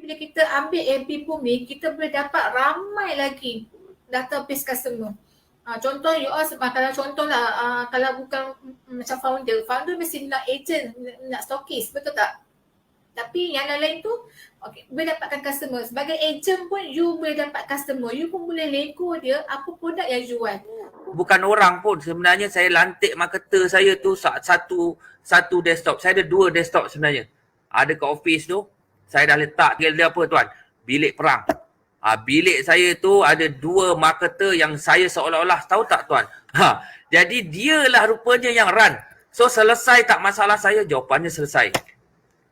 bila kita ambil FB Bumi, kita boleh dapat ramai lagi database customer. Contoh kalau contohlah kalau bukan macam founder mesti nak agent, nak stokis, betul tak? Tapi yang lain tu boleh dapatkan customer. Sebagai agent pun you boleh dapat customer. You pun boleh lego dia apa produk yang jual. Bukan orang pun, sebenarnya saya lantik marketer saya tu satu desktop. Saya ada 2 desktop sebenarnya. Ada kat office tu, saya dah letak dia apa tuan? Bilik perang. Bilik saya tu ada 2 marketer yang saya seolah-olah, tahu tak tuan? Jadi dialah rupanya yang run. So selesai tak masalah saya? Jawapannya selesai.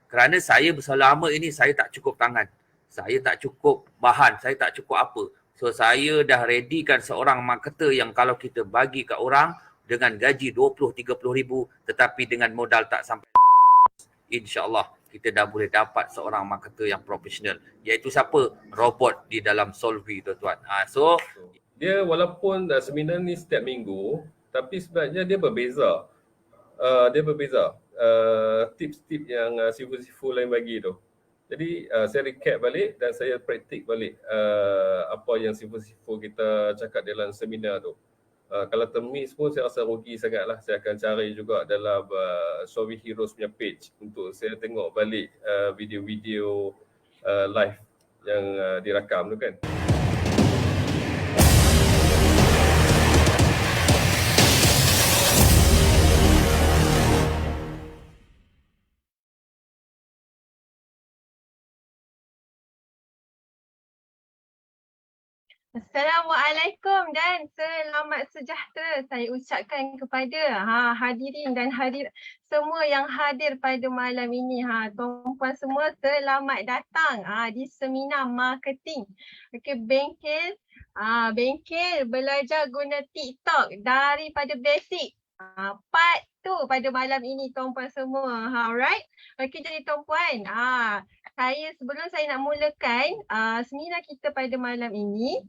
Kerana saya selama ini saya tak cukup tangan. Saya tak cukup bahan, saya tak cukup apa. So saya dah readykan seorang marketer yang kalau kita bagi kat orang dengan gaji 20-30 ribu tetapi dengan modal tak sampai, insyaAllah kita dah boleh dapat seorang marketer yang profesional. Iaitu siapa? Robot di dalam Solvvy tuan-tuan. So dia walaupun seminar ni setiap minggu, tapi sebenarnya dia berbeza. Tips-tips yang sifu-sifu lain bagi tu. Jadi saya recap balik dan saya praktik balik apa yang sifu-sifu kita cakap dalam seminar tu. Kalau termiss pun saya rasa rugi sangatlah. Saya akan cari juga dalam Solvvy Heroes punya page untuk saya tengok balik video-video live yang dirakam tu kan. Assalamualaikum dan selamat sejahtera saya ucapkan kepada hadirin dan semua yang hadir pada malam ini. Tuan-puan semua selamat datang di seminar marketing. Okey, bengkel belajar guna TikTok daripada basic. Part tu pada malam ini tuan-puan semua. Alright. Okey, jadi tuan-puan, sebelum saya nak mulakan seminar kita pada malam ini,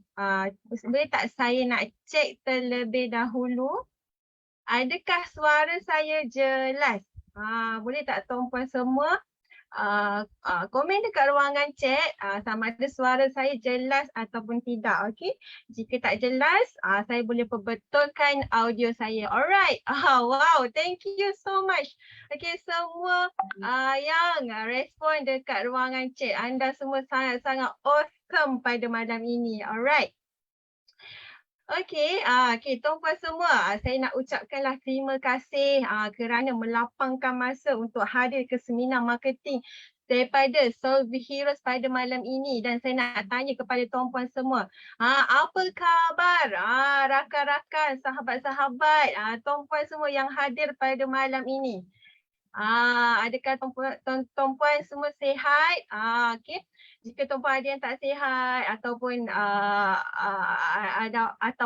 boleh tak saya nak cek terlebih dahulu adakah suara saya jelas? Boleh tak tuan-puan semua komen dekat ruangan chat sama ada suara saya jelas ataupun tidak. Okey, jika tak jelas saya boleh perbetulkan audio saya. Alright. Wow, thank you so much. Okey, semua yang respon dekat ruangan chat, anda semua sangat-sangat awesome pada malam ini. Alright. Okey, tuan-puan semua, saya nak ucapkanlah terima kasih kerana melapangkan masa untuk hadir ke seminar marketing daripada Solvvy Heroes pada malam ini. Dan saya nak tanya kepada tuan-puan semua, apa khabar rakan-rakan, sahabat-sahabat, tuan-puan semua yang hadir pada malam ini? Adakah tuan-puan semua sihat? Okey. Jika tuan-puan ada yang tak sihat ataupun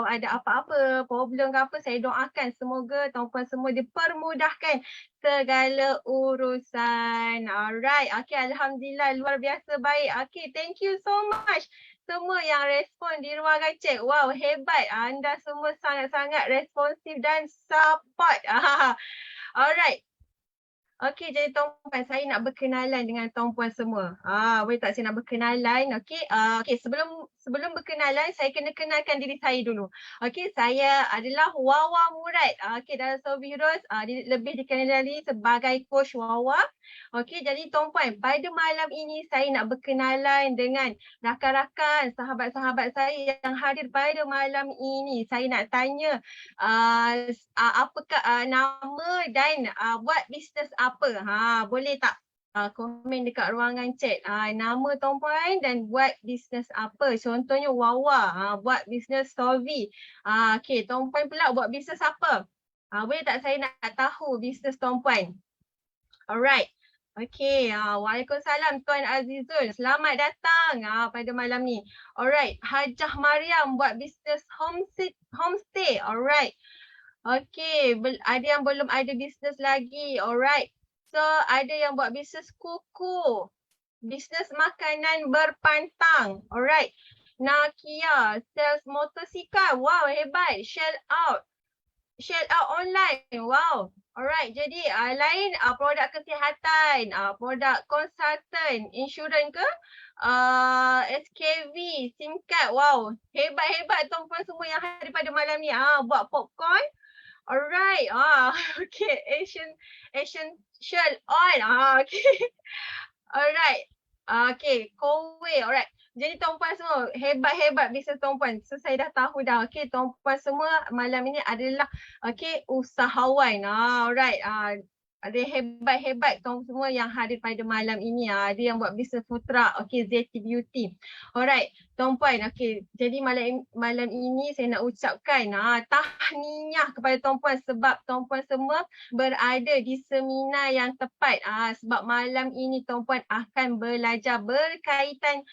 ada apa-apa problem ke apa, saya doakan semoga tuan-puan semua dipermudahkan segala urusan. Alright. Okey, alhamdulillah, luar biasa baik. Okey, thank you so much. Semua yang respon di ruangan chat. Wow, hebat. Anda semua sangat-sangat responsif dan support. Alright. Okey, jadi tuan-puan, saya nak berkenalan dengan tuan-puan semua. Boleh tak saya nak berkenalan? Okey, sebelum berkenalan, saya kena kenalkan diri saya dulu. Okey, saya adalah Wawa Murad. Okey, dalam Solvvy Heroes lebih dikenali sebagai Coach Wawa. Okey, jadi tuan-puan, pada malam ini saya nak berkenalan dengan rakan-rakan, sahabat-sahabat saya yang hadir pada malam ini. Saya nak tanya apakah nama dan buat bisnes apa? Boleh tak komen dekat ruangan chat nama tuan-puan dan buat bisnes apa? Contohnya Wawa buat bisnes Solvvy. Okey, tuan-puan pula buat bisnes apa? Boleh tak saya nak tahu bisnes tuan-puan? Alright. Okey, waalaikumsalam Tuan Azizul. Selamat datang pada malam ni. Alright, Hajah Mariam buat bisnes homestay. Alright. Okey, ada yang belum ada bisnes lagi. Alright. So, ada yang buat bisnes kuku. Bisnes makanan berpantang. Alright. Nakia, sales motosikal. Wow, hebat. Shell out online. Wow. Alright, jadi lain produk kesihatan, produk konsultan, insurans ke, SKV, SIM card. Wow, hebat-hebat tuan-puan semua yang hadir pada malam ni. Buat popcorn. Alright, okay, essential oil. Okay. Alright. Okay, Kowe. Alright. Jadi tuan-puan semua, hebat-hebat bisnes tuan-puan. So saya dah tahu dah. Okay, tuan-puan semua malam ini adalah okay, usahawan. Alright. Ada hebat-hebat tuan semua yang hadir pada malam ini. Ada yang buat bisnes food truck. Okay, ZT Beauty. Alright, tuan-puan. Okay, jadi malam ini saya nak ucapkan tahniah kepada tuan-puan sebab tuan-puan semua berada di seminar yang tepat. Sebab malam ini tuan-puan akan belajar berkaitan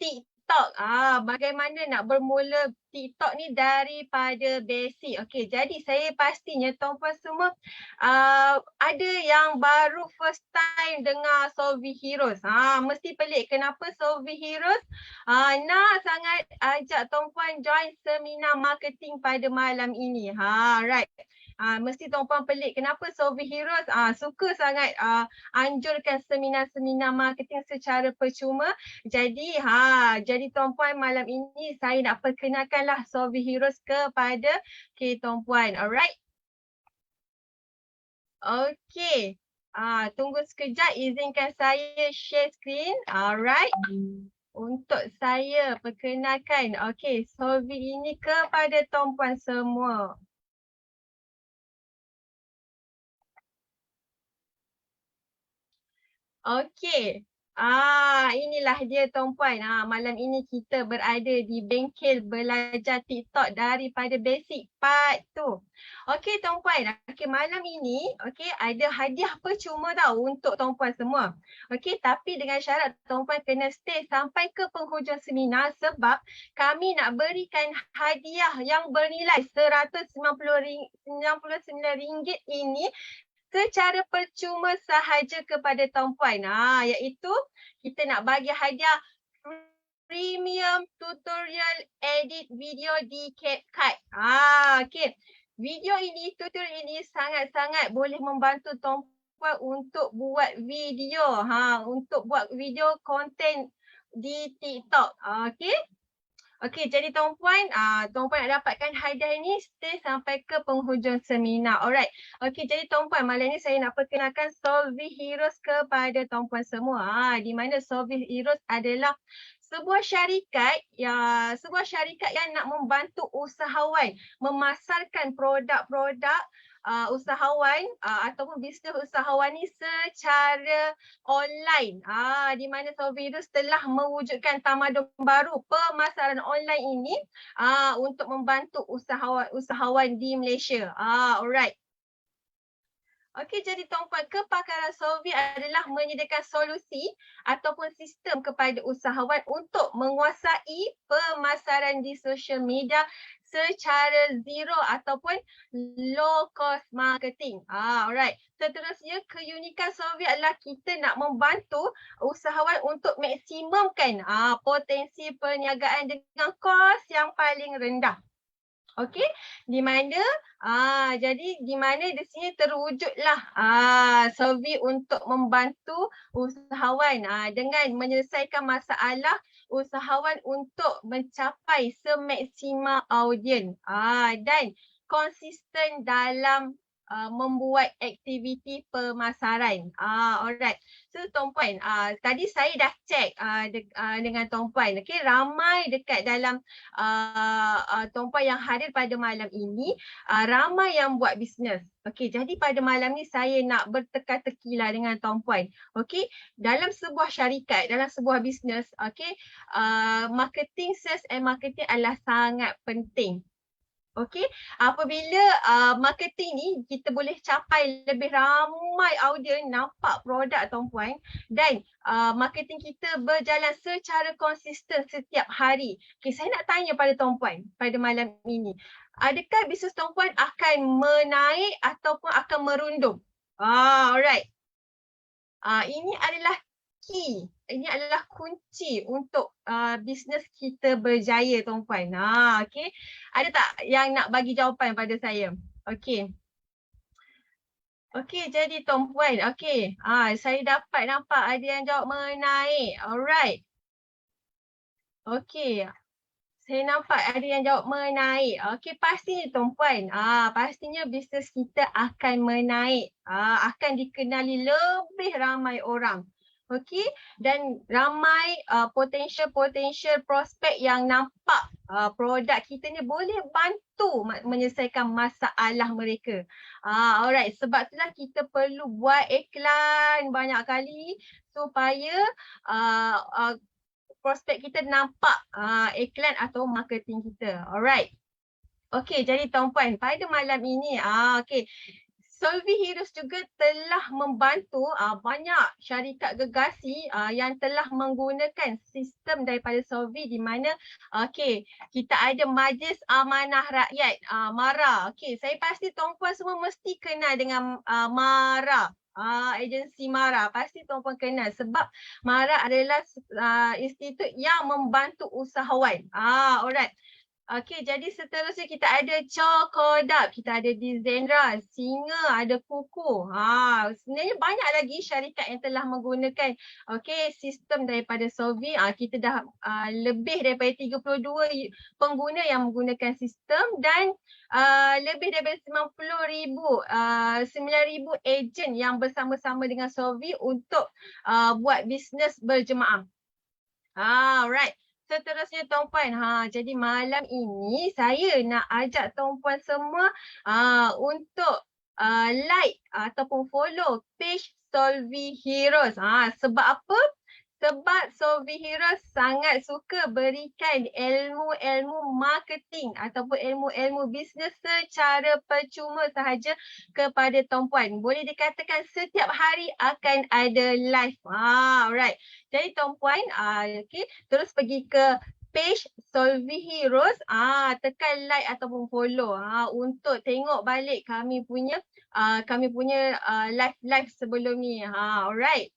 TikTok. Bagaimana nak bermula TikTok ni daripada basic. Okey, jadi saya pastinya tuan-puan semua ada yang baru first time dengar Solvi Heroes. Mesti pelik kenapa Solvi Heroes nak sangat ajak tuan-puan join seminar marketing pada malam ini. Right. Mesti tuan-puan pelik kenapa Solvi Heroes suka sangat anjurkan seminar-seminar marketing secara percuma. Jadi tuan-puan malam ini saya nak perkenalkanlah Solvi Heroes kepada tuan-puan. Alright. Okay. Tunggu sekejap, izinkan saya share screen. Alright. Untuk saya perkenalkan Solvi ini kepada tuan-puan semua. Okey. Inilah dia tuan-puan. Malam ini kita berada di bengkel belajar TikTok daripada basic part tu. Okey tuan-puan. Okey, malam ini ada hadiah percuma tau untuk tuan-puan semua. Okey, tapi dengan syarat tuan-puan kena stay sampai ke penghujung seminar sebab kami nak berikan hadiah yang bernilai RM199 ini secara percuma sahaja kepada tuan-puan. Iaitu kita nak bagi hadiah premium tutorial edit video di CapCut. Okey. Video ini, tutorial ini sangat-sangat boleh membantu tuan-puan untuk buat video. Untuk buat video konten di TikTok. Okey. Okey, jadi tuan-puan, tuan-puan nak dapatkan hadiah ini stay sampai ke penghujung seminar. Alright. Okey, jadi tuan-puan, malam ni saya nak perkenalkan Solvi Heroes kepada tuan-puan semua. Di mana Solvi Heroes adalah sebuah syarikat yang nak membantu usahawan memasarkan produk-produk usahawan ataupun bisnes usahawan ni secara online. Di mana Solvi Heroes telah mewujudkan tamadun baru pemasaran online ini untuk membantu usahawan di Malaysia. Alright. Okey, jadi tuan-puan, kepakaran Solvi adalah menyediakan solusi ataupun sistem kepada usahawan untuk menguasai pemasaran di social media secara zero ataupun low cost marketing. Alright. Seterusnya, keunikan Solvi adalah kita nak membantu usahawan untuk maksimumkan potensi perniagaan dengan kos yang paling rendah. Okey, di mana di sini terwujudlah Solvi untuk membantu usahawan dengan menyelesaikan masalah usahawan untuk mencapai semaksimal audiens dan konsisten dalam membuat aktiviti pemasaran. Alright. So tuan-puan, tadi saya dah check dengan tuan-puan. Okay, ramai dekat dalam tuan-puan yang hadir pada malam ini, ramai yang buat bisnes. Okay, jadi pada malam ni saya nak berteka-tekilah dengan tuan-puan. Okay, dalam sebuah syarikat, dalam sebuah bisnes, marketing, sales and marketing adalah sangat penting. Okey, apabila marketing ni kita boleh capai lebih ramai audiens nampak produk tuan-puan dan marketing kita berjalan secara konsisten setiap hari. Okey, saya nak tanya pada tuan-puan pada malam ini. Adakah bisnes tuan-puan akan menaik ataupun akan merundum? Alright. Ini adalah key. Ini adalah kunci untuk bisnes kita berjaya tuan-puan. Okey. Ada tak yang nak bagi jawapan pada saya? Okey. Okey, jadi Tuan Puan, okey. Saya dapat nampak ada yang jawab menaik. Alright. Okey. Saya nampak ada yang jawab menaik. Okey, pastinya Tuan Puan. Pastinya bisnes kita akan menaik. Akan dikenali lebih ramai orang. Okey, dan ramai potential prospek yang nampak produk kita ni boleh bantu menyelesaikan masalah mereka. Alright, sebab itulah kita perlu buat iklan banyak kali supaya prospek kita nampak iklan atau marketing kita. Alright. Okey, jadi Tuan Puan, pada malam ini okey, Solvi Heroes juga telah membantu banyak syarikat gergasi yang telah menggunakan sistem daripada Solvi di mana okey, kita ada Majlis Amanah Rakyat MARA. Okey, saya pasti Tuan Puan semua mesti kenal dengan MARA. Agensi MARA pasti Tuan Puan kenal sebab MARA adalah institut yang membantu usahawan. Alright. Okey, jadi seterusnya kita ada Cokodap, kita ada Dizendra, Singa, ada Kuku. Sebenarnya banyak lagi syarikat yang telah menggunakan sistem daripada Solvi. Kita dah lebih daripada 32 pengguna yang menggunakan sistem dan lebih daripada 9,000 ejen yang bersama-sama dengan Solvi untuk buat bisnes berjemaah. Alright. Seterusnya Tuan Puan, jadi malam ini saya nak ajak Tuan Puan semua untuk like ataupun follow page Solvi Heroes. Sebab apa? Sebab Solvi Heroes sangat suka berikan ilmu-ilmu marketing ataupun ilmu-ilmu bisnes secara percuma sahaja kepada Tuan Puan. Boleh dikatakan setiap hari akan ada live. Alright. Jadi Tuan Puan, terus pergi ke page Solvi Heroes, tekan like ataupun follow untuk tengok balik kami punya live sebelum ni. Alright.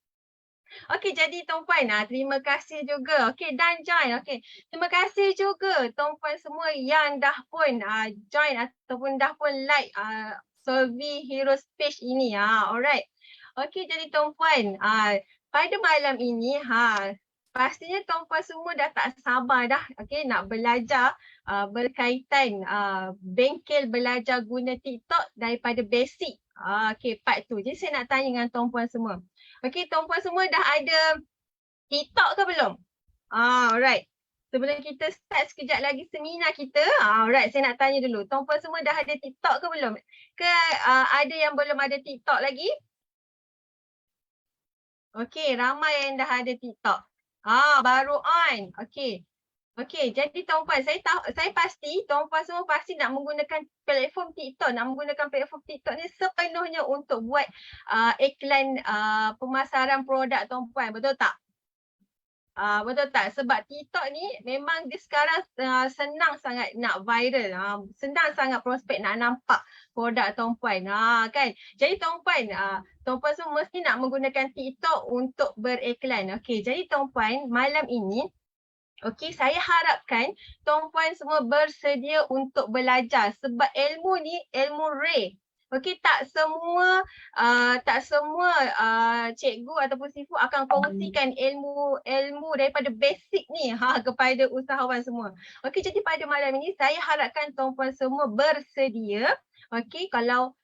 Okey, jadi Tuan Puan, terima kasih juga. Okey, dan join. Okey, terima kasih juga Tuan Puan semua yang dah pun join ataupun dah pun like Solvi Heroes page ini. Alright. Okey, jadi Tuan Puan, pada malam ini pastinya Tuan Puan semua dah tak sabar dah nak belajar berkaitan bengkel belajar guna TikTok daripada basic. Okey, part tu. Jadi saya nak tanya dengan Tuan Puan semua. Okey, Tuan Puan semua dah ada TikTok ke belum? Alright. Sebelum kita start sekejap lagi seminar kita, alright, saya nak tanya dulu. Tuan Puan semua dah ada TikTok ke belum? Ke ada yang belum ada TikTok lagi? Okey, ramai yang dah ada TikTok. Baru on. Okey. Okey, jadi Tuan Puan, saya pasti Tuan Puan semua pasti nak menggunakan platform TikTok, ni sepenuhnya untuk buat iklan pemasaran produk Tuan Puan, betul tak? Betul tak? Sebab TikTok ni memang dia sekarang senang sangat nak viral. Senang sangat prospek nak nampak produk Tuan Puan. Kan? Jadi Tuan Puan semua mesti nak menggunakan TikTok untuk beriklan. Okey, jadi Tuan Puan, malam ini okey, saya harapkan Tuan Puan semua bersedia untuk belajar sebab ilmu ni ilmu rare. Okey, tak semua cikgu ataupun sifu akan kongsikan ilmu daripada basic ni kepada usahawan semua. Okey, jadi pada malam ini saya harapkan Tuan Puan semua bersedia. Okey, kalau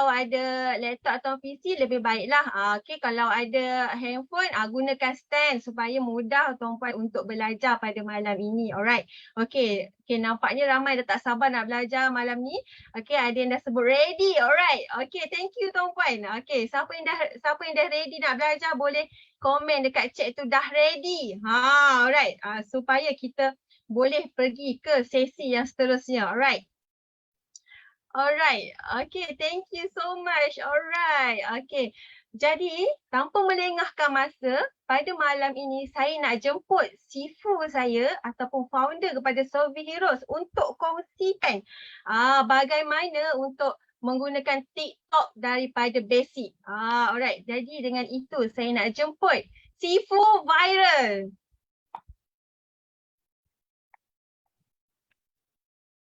ada laptop atau PC lebih baiklah. Okey, kalau ada handphone gunakan stand supaya mudah Tuan Puan untuk belajar pada malam ini. Alright. Okey, nampaknya ramai dah tak sabar nak belajar malam ni. Okey, ada yang dah sebut ready. Alright. Okey, thank you Tuan Puan. Okey, siapa yang dah ready nak belajar boleh komen dekat chat tu dah ready. Alright. Supaya kita boleh pergi ke sesi yang seterusnya. Alright. Alright, okay, thank you so much. Alright, okay. Jadi, tanpa melengahkan masa, pada malam ini saya nak jemput sifu saya ataupun founder kepada Solvi Heroes untuk kongsikan bagaimana untuk menggunakan TikTok daripada basic. Alright, jadi dengan itu saya nak jemput sifu viral.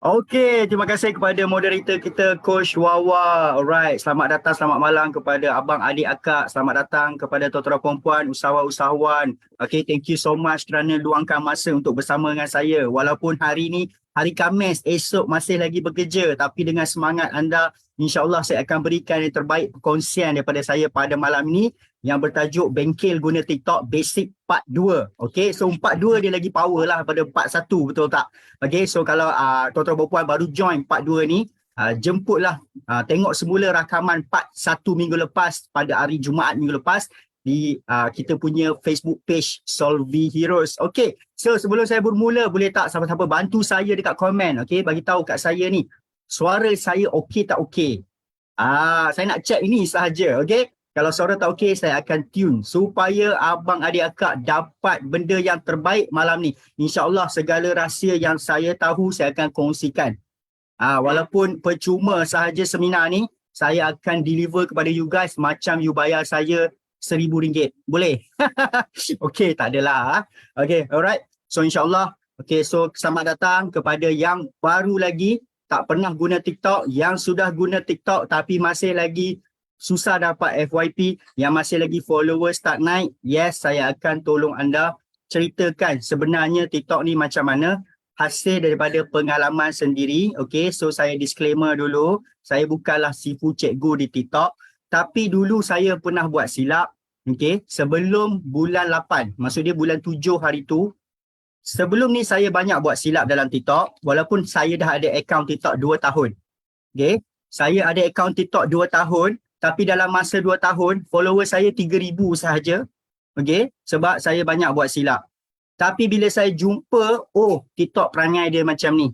Okey, terima kasih kepada moderator kita Coach Wawa. Alright, selamat datang, selamat malam kepada abang, adik, akak. Selamat datang kepada tuan-tuan perempuan, usahawan-usahawan. Okey, thank you so much kerana luangkan masa untuk bersama dengan saya. Walaupun hari ni hari Khamis, esok masih lagi bekerja, tapi dengan semangat anda, insya-Allah saya akan berikan yang terbaik perkongsian daripada saya pada malam ini yang bertajuk Bengkel Guna TikTok Basic Part 2. Okey, so part 2 dia lagi power lah pada part 1, betul tak? Okay, so kalau tuan-tuan perempuan baru join part 2 ni, jemputlah, tengok semula rakaman part 1 minggu lepas pada hari Jumaat minggu lepas di kita punya Facebook page Solvi Heroes. Okay, so sebelum saya bermula, boleh tak siapa-siapa bantu saya dekat komen, okay, bagi tahu kat saya ni, suara saya okey tak okey? Saya nak check ini sahaja, okay. Kalau suara tak okey, saya akan tune supaya abang adik akak dapat benda yang terbaik malam ni. InsyaAllah segala rahsia yang saya tahu, saya akan kongsikan. Walaupun percuma sahaja seminar ni, saya akan deliver kepada you guys macam you bayar saya RM1,000. Boleh? Okey, tak adalah. Okey, alright. So insyaAllah, okay, so selamat datang kepada yang baru lagi, tak pernah guna TikTok, yang sudah guna TikTok tapi masih lagi susah dapat FYP, yang masih lagi followers tak naik. Yes, saya akan tolong anda ceritakan sebenarnya TikTok ni macam mana, hasil daripada pengalaman sendiri. Okay, so saya disclaimer dulu, saya bukanlah sifu cikgu di TikTok, tapi dulu saya pernah buat silap. Okay, sebelum bulan 8, maksudnya bulan 7 hari tu, sebelum ni saya banyak buat silap dalam TikTok, walaupun saya dah ada akaun TikTok 2 tahun. Okay, saya ada akaun TikTok 2 tahun, tapi dalam masa 2 tahun, follower saya 3,000 sahaja. Okay, sebab saya banyak buat silap. Tapi bila saya jumpa, TikTok perangai dia macam ni.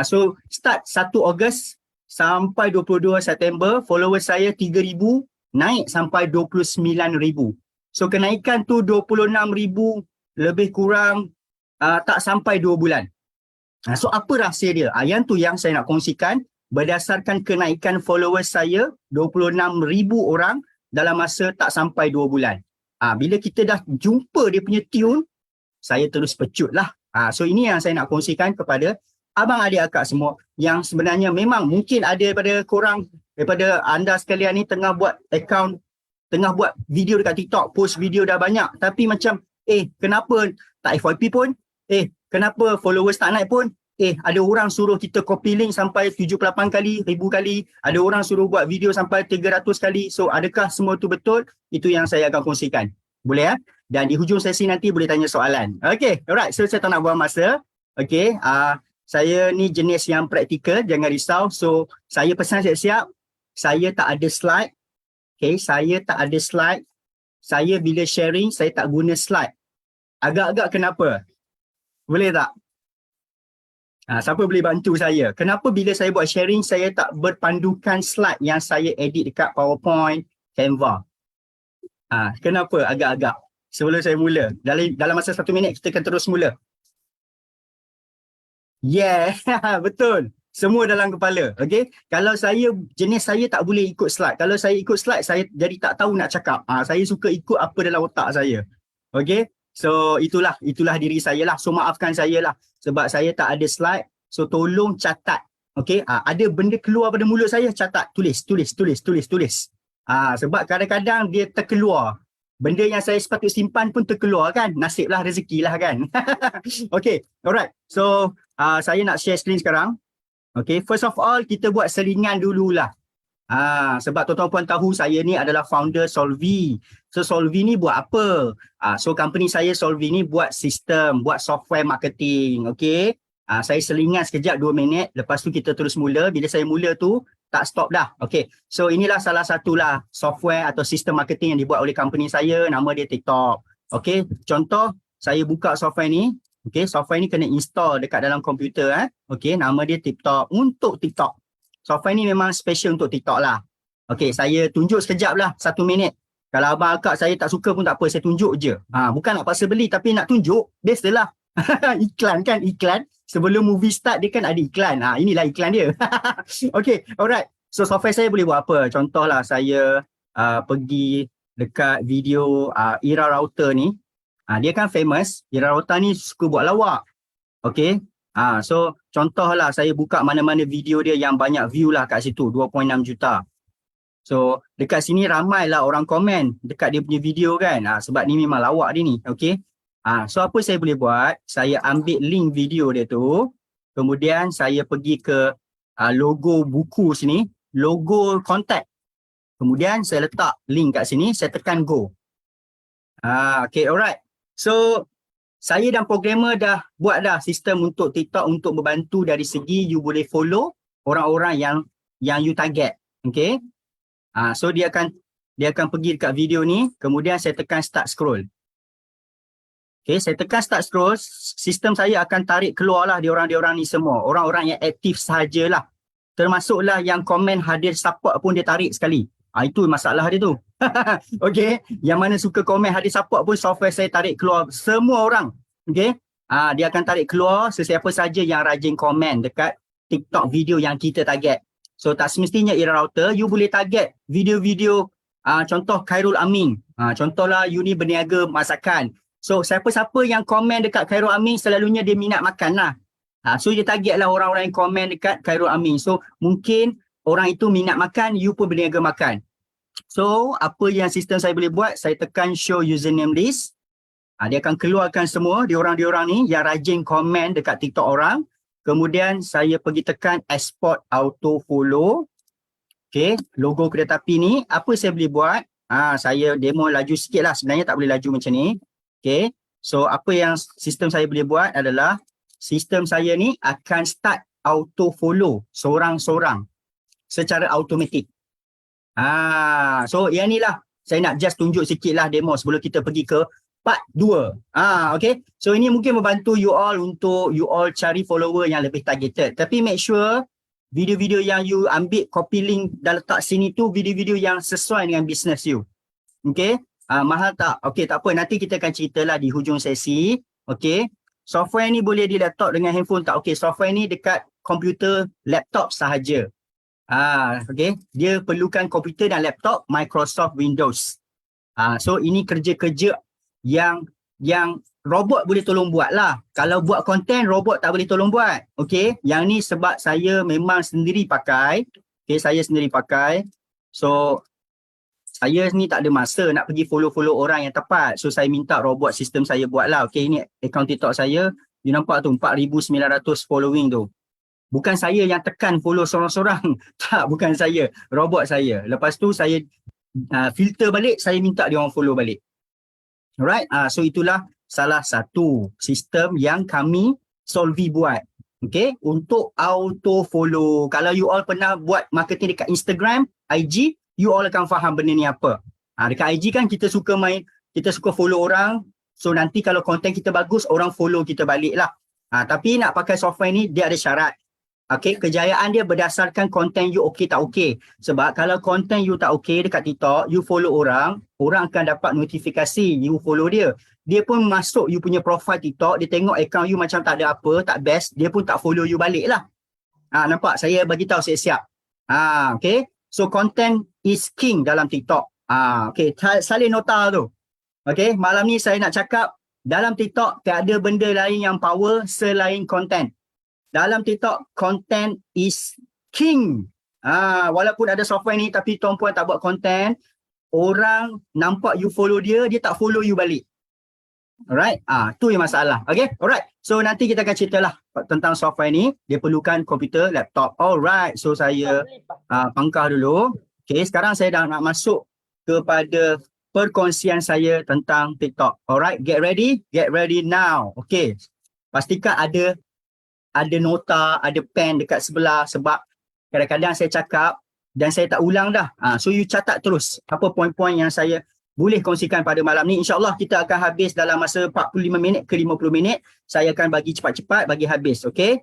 So, start 1 Ogos sampai 22 September, follower saya 3,000, naik sampai 29,000. So, kenaikan tu 26,000, lebih kurang tak sampai 2 bulan. So, apa rahsia dia? Yang tu yang saya nak kongsikan. Berdasarkan kenaikan followers saya 26,000 orang dalam masa tak sampai 2 bulan. Bila kita dah jumpa dia punya tune, saya terus pecut lah. So ini yang saya nak kongsikan kepada abang adik akak semua yang sebenarnya memang mungkin ada daripada korang, daripada anda sekalian ni tengah buat account, tengah buat video dekat TikTok, post video dah banyak, tapi macam kenapa tak FYP pun? Kenapa followers tak naik pun? Ada orang suruh kita copy link sampai 78 kali, 1,000 kali. Ada orang suruh buat video sampai 300 kali. So, adakah semua tu betul? Itu yang saya akan kongsikan. Boleh ya? Dan di hujung sesi nanti boleh tanya soalan. Okay, alright. So, saya tak nak buang masa. Okay, saya ni jenis yang praktikal, jangan risau. So, saya pesan siap-siap. Saya tak ada slide. Okay, saya tak ada slide. Saya bila sharing, saya tak guna slide. Agak-agak kenapa? Boleh tak? Siapa boleh bantu saya? Kenapa bila saya buat sharing, saya tak berpandukan slide yang saya edit dekat PowerPoint, Canva? Kenapa agak-agak? Sebelum saya mula, dalam masa 1 minit kita akan terus mula. Yeah, betul. Semua dalam kepala. Okay? Kalau jenis saya tak boleh ikut slide. Kalau saya ikut slide, saya jadi tak tahu nak cakap. Saya suka ikut apa dalam otak saya. Okay? So itulah diri saya lah. So maafkan saya lah sebab saya tak ada slide. So tolong catat. Okay, ada benda keluar pada mulut saya, catat, tulis. Sebab kadang-kadang dia terkeluar. Benda yang saya sepatut simpan pun terkeluar kan. Nasib lah, rezeki lah kan. Okay, alright. So saya nak share screen sekarang. Okay, first of all kita buat selingan dululah. Sebab tuan-tuan puan tahu saya ni adalah founder Solvi. So Solvi ni buat apa? So company saya Solvi ni buat sistem, buat software marketing. Okay. Saya selingan sekejap 2 minit. Lepas tu kita terus mula. Bila saya mula tu tak stop dah. Okay. So inilah salah satulah software atau sistem marketing yang dibuat oleh company saya. Nama dia TikTok. Okay. Contoh saya buka software ni. Okay. Software ni kena install dekat dalam komputer. Okay. Nama dia TikTok. Untuk TikTok. Software ni memang special untuk TikTok lah. Okay, saya tunjuk sekejap lah, 1 minit. Kalau abang akak saya tak suka pun tak apa, saya tunjuk je. Bukan nak paksa beli tapi nak tunjuk, biasalah. Iklan kan, iklan. Sebelum movie start dia kan ada iklan. Inilah iklan dia. Okay, alright. So software saya boleh buat apa? Contohlah saya pergi dekat video Era Router ni. Dia kan famous. Era Router ni suka buat lawak. Okay. So contohlah saya buka mana-mana video dia yang banyak view lah kat situ, 2.6 juta. So dekat sini ramailah orang komen dekat dia punya video kan. Sebab ni memang lawak dia ni. Okay. So apa saya boleh buat? Saya ambil link video dia tu. Kemudian saya pergi ke logo buku sini. Logo contact. Kemudian saya letak link kat sini. Saya tekan go. Okay, alright. So saya dan programmer dah buat dah sistem untuk TikTok untuk membantu dari segi you boleh follow orang-orang yang you target. Okay. So dia akan pergi dekat video ni. Kemudian saya tekan start scroll. Okay, saya tekan start scroll. Sistem saya akan tarik keluar lah diorang-diorang ni semua. Orang-orang yang aktif sahajalah. Termasuklah yang komen hadir support pun dia tarik sekali. Itu masalah dia tu. Okay. Yang mana suka komen hadir support pun software saya tarik keluar semua orang. Okay. Dia akan tarik keluar sesiapa saja yang rajin komen dekat TikTok video yang kita target. So tak semestinya Era Router, you boleh target video-video contoh Khairul Amin. Contohlah you ni berniaga masakan. So siapa-siapa yang komen dekat Khairul Amin selalunya dia minat makan lah. So dia target lah orang-orang yang komen dekat Khairul Amin. So mungkin orang itu minat makan, you pun berniaga makan. So apa yang sistem saya boleh buat, saya tekan show username list. Dia akan keluarkan semua diorang-diorang ni yang rajin komen dekat TikTok orang. Kemudian saya pergi tekan export auto follow. Okay, logo kereta api ni apa saya boleh buat? Saya demo laju sikit lah, sebenarnya tak boleh laju macam ni. Okay, so apa yang sistem saya boleh buat adalah sistem saya ni akan start auto follow seorang-seorang secara automatik. So yang ni lah saya nak just tunjuk sikit lah demo sebelum kita pergi ke part 2. Okay, so ini mungkin membantu you all untuk you all cari follower yang lebih targeted. Tapi make sure video-video yang you ambil copy link dan letak sini tu video-video yang sesuai dengan business you. Okay, mahal tak? Okay, tak apa, nanti kita akan ceritalah di hujung sesi. Okay, software ni boleh di laptop dengan handphone tak? Okay, software ni dekat komputer laptop sahaja. Okay, dia perlukan komputer dan laptop Microsoft Windows. So ini kerja-kerja yang robot boleh tolong buat lah. Kalau buat konten, robot tak boleh tolong buat. Okay, yang ni sebab saya memang sendiri pakai. Okay, saya sendiri pakai. So saya ni tak ada masa nak pergi follow-follow orang yang tepat. So saya minta robot sistem saya buat lah. Okay, ini akaun TikTok saya. You nampak tu 4,900 following tu. Bukan saya yang tekan follow seorang-seorang. Tak, bukan saya. Robot saya. Lepas tu saya filter balik, saya minta dia orang follow balik. Alright, so itulah salah satu sistem yang kami Solvi buat. Okay, untuk auto follow. Kalau you all pernah buat marketing dekat Instagram, IG, you all akan faham benda ni apa. Dekat IG kan kita suka kita suka follow orang. So nanti kalau konten kita bagus, orang follow kita balik lah. Tapi nak pakai software ni, dia ada syarat. Okay, kejayaan dia berdasarkan konten you okey tak okey. Sebab kalau konten you tak okey dekat TikTok, you follow orang akan dapat notifikasi you follow dia. Dia pun masuk you punya profile TikTok, dia tengok account you macam tak ada apa, tak best, dia pun tak follow you balik lah. Nampak? Saya bagi tahu siap-siap. Okay, so content is king dalam TikTok. Okay, salin nota tu. Okay, malam ni saya nak cakap dalam TikTok tiada benda lain yang power selain content. Dalam TikTok, content is king. Walaupun ada software ni tapi tuan puan tak buat content, orang nampak you follow dia, dia tak follow you balik. Alright, tu yang masalah. Okay, alright. So nanti kita akan ceritalah tentang software ni. Dia perlukan komputer, laptop. Alright, so saya pangkah dulu. Okay, sekarang saya dah nak masuk kepada perkongsian saya tentang TikTok. Alright, get ready now. Okay, pastikan ada nota, ada pen dekat sebelah sebab kadang-kadang saya cakap dan saya tak ulang dah. So you catat terus apa poin-poin yang saya boleh kongsikan pada malam ni. InsyaAllah kita akan habis dalam masa 45 minit ke 50 minit. Saya akan bagi cepat-cepat bagi habis. Okay.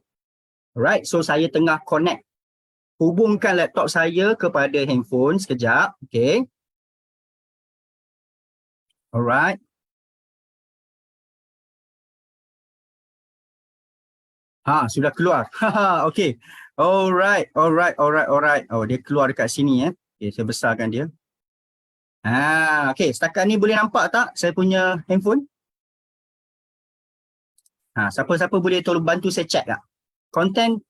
Alright. So saya tengah connect. Hubungkan laptop saya kepada handphone sekejap. Okay. Alright. Sudah keluar. Okay. Alright. Oh, dia keluar dekat sini . Okay, saya besarkan dia. Okay, setakat ni boleh nampak tak saya punya handphone? Siapa-siapa boleh tolong bantu saya check tak? content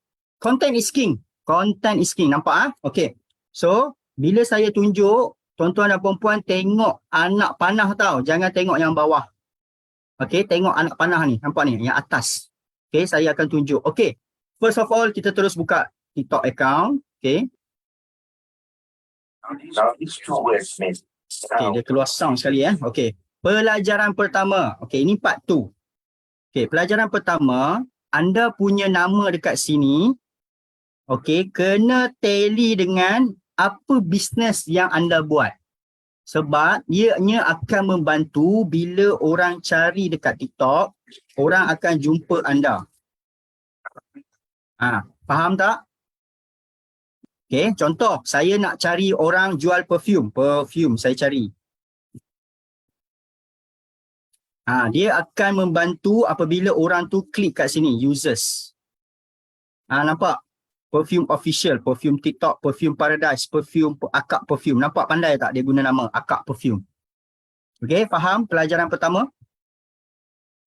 is king. Content is king. Nampak ah? Okay. So, bila saya tunjuk, tuan-tuan dan puan-puan tengok anak panah tau. Jangan tengok yang bawah. Okay, tengok anak panah ni. Nampak ni, yang atas. Okay, saya akan tunjuk. Okay, first of all, kita terus buka TikTok account. Okay. Okay, dia keluar sound sekali Okay. Pelajaran pertama. Okay, ini part 2. Okay, pelajaran pertama, anda punya nama dekat sini. Okay, kena tally dengan apa bisnes yang anda buat. Sebab ianya akan membantu bila orang cari dekat TikTok, orang akan jumpa anda. Faham tak? Okay, contoh, saya nak cari orang jual perfume. Perfume saya cari. Dia akan membantu apabila orang tu klik kat sini, users. Nampak? Perfume official, perfume TikTok, perfume paradise, perfume akak perfume. Nampak pandai tak dia guna nama akak perfume? Okay, faham pelajaran pertama?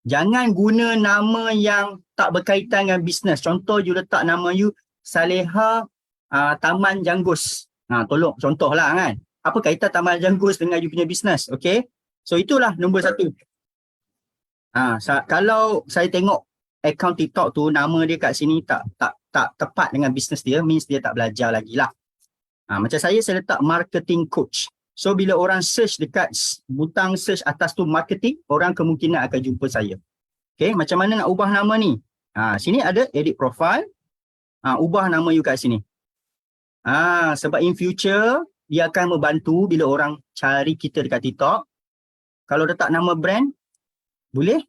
Jangan guna nama yang tak berkaitan dengan bisnes. Contoh, you letak nama you Saleha Taman Janggus. Tolong contohlah kan. Apa kaitan Taman Janggus dengan you punya bisnes? Okay, so itulah nombor 1. Kalau saya tengok akaun TikTok tu, nama dia kat sini tak tepat dengan bisnes dia, means dia tak belajar lagi lah. Macam saya letak marketing coach. So bila orang search dekat butang search atas tu marketing, orang kemungkinan akan jumpa saya. Okay, macam mana nak ubah nama ni? Sini ada edit profile. Ubah nama you kat sini. Sebab in future, dia akan membantu bila orang cari kita dekat TikTok. Kalau letak nama brand, boleh?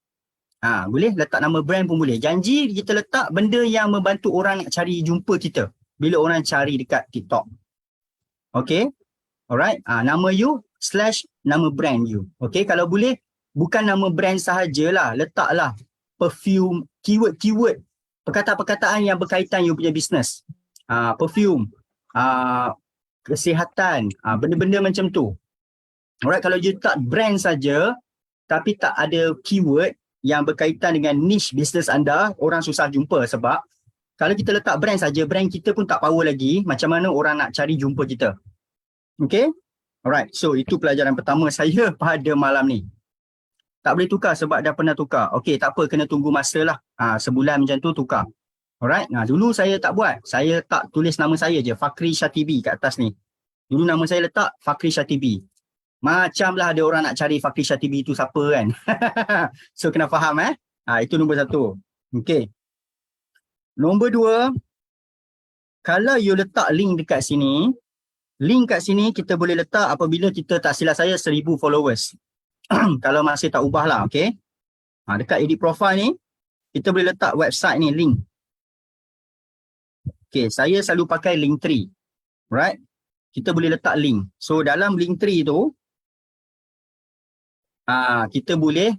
Boleh letak nama brand pun boleh. Janji kita letak benda yang membantu orang nak cari jumpa kita bila orang cari dekat TikTok. Okay. Alright. Nama you / nama brand you. Okay. Kalau boleh, bukan nama brand sahajalah. Letaklah perfume, keyword. Perkataan-perkataan yang berkaitan you punya bisnes. Perfume. Kesihatan. Benda-benda macam tu. Alright. Kalau you letak brand saja, tapi tak ada keyword yang berkaitan dengan niche bisnes anda, orang susah jumpa. Sebab kalau kita letak brand saja, brand kita pun tak power lagi, macam mana orang nak cari jumpa kita. Okay? Alright, so itu pelajaran pertama saya pada malam ni. Tak boleh tukar sebab dah pernah tukar. Okay, tak apa, kena tunggu masa lah. Sebulan macam tu tukar. Alright, dulu saya tak buat. Saya tak tulis nama saya je, Fakri Shatibi kat atas ni. Dulu nama saya letak Fakri Shatibi. Macam lah ada orang nak cari Fakri Shatibi tu siapa kan. So kena faham itu nombor 1. Okay. Nombor 2, kalau you letak link dekat sini, link kat sini kita boleh letak apabila kita tak silap saya 1000 followers. Kalau masih tak ubah lah, okay. Dekat edit profile ni, kita boleh letak website ni, link. Okay, saya selalu pakai Linktree. Right. Kita boleh letak link. So dalam Linktree tu, kita boleh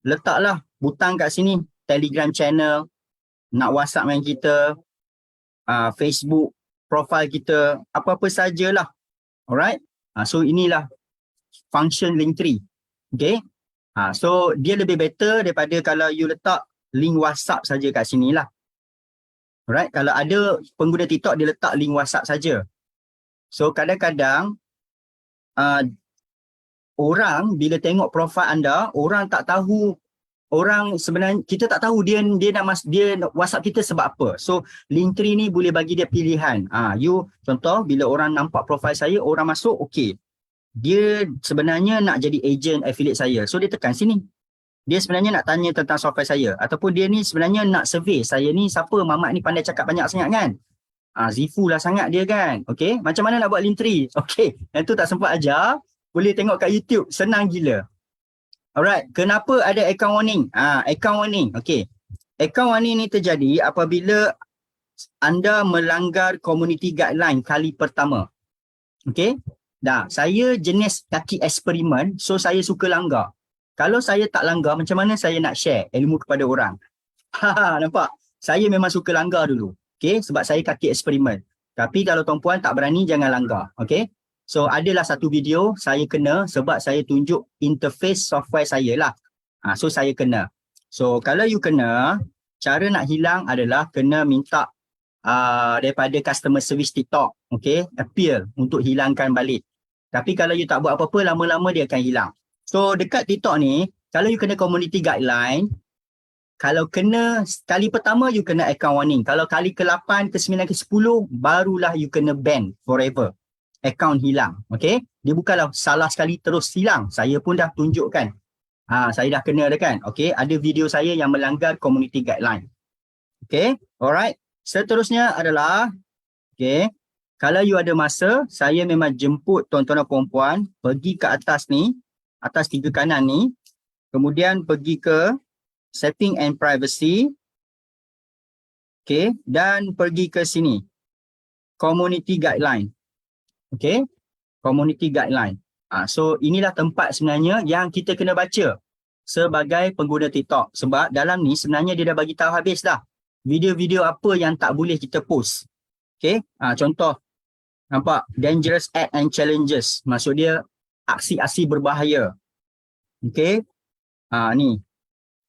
letaklah butang kat sini, Telegram channel, nak WhatsApp dengan kita, Facebook profile kita, apa-apa sajalah. Alright. So inilah function Linktree. Okay. So dia lebih better daripada kalau you letak link WhatsApp saja kat sini lah. Alright. Kalau ada pengguna TikTok, dia letak link WhatsApp saja. So kadang-kadang orang bila tengok profil anda, orang tak tahu, orang sebenarnya kita tak tahu dia nak WhatsApp kita sebab apa. So Linktree ni boleh bagi dia pilihan. You contoh bila orang nampak profil saya, orang masuk, okey. Dia sebenarnya nak jadi agent affiliate saya. So dia tekan sini. Dia sebenarnya nak tanya tentang software saya, ataupun dia ni sebenarnya nak survey saya ni siapa, Mamat ni pandai cakap banyak sangat kan. Zifu lah sangat dia kan. Okey, macam mana nak buat Linktree? Okey, yang tu tak sempat ajar. Boleh tengok kat YouTube, senang gila. Alright, kenapa ada account warning? Account warning, okay. Account warning ni terjadi apabila anda melanggar community guideline kali pertama. Okay, saya jenis kaki eksperimen, so saya suka langgar. Kalau saya tak langgar, macam mana saya nak share ilmu kepada orang? Nampak? Saya memang suka langgar dulu. Okay, sebab saya kaki eksperimen. Tapi kalau tuan-puan tak berani, jangan langgar. Okay. So adalah satu video saya kena sebab saya tunjuk interface software saya lah. So saya kena. So kalau you kena, cara nak hilang adalah kena minta daripada customer service TikTok, okay, appeal untuk hilangkan balik. Tapi kalau you tak buat apa-apa, lama-lama dia akan hilang. So dekat TikTok ni, kalau you kena community guideline, kalau kena kali pertama you kena account warning. Kalau kali ke-8, ke-9, ke-10 barulah you kena ban forever. Account hilang, okay? Dia bukanlah salah sekali terus hilang. Saya pun dah tunjukkan. Saya dah kena dah kan? Okay, ada video saya yang melanggar community guideline. Okay, alright. Seterusnya adalah, okay, kalau you ada masa, saya memang jemput tuan-tuan dan puan-puan pergi ke atas ni, atas 3 kanan ni, kemudian pergi ke setting and privacy, okay, dan pergi ke sini, community guideline, okay, community guideline. So inilah tempat sebenarnya yang kita kena baca sebagai pengguna TikTok, sebab dalam ni sebenarnya dia dah bagi tahu habis dah video-video apa yang tak boleh kita post. Okay, contoh, nampak dangerous act and challenges, maksud dia aksi-aksi berbahaya. Okay, ni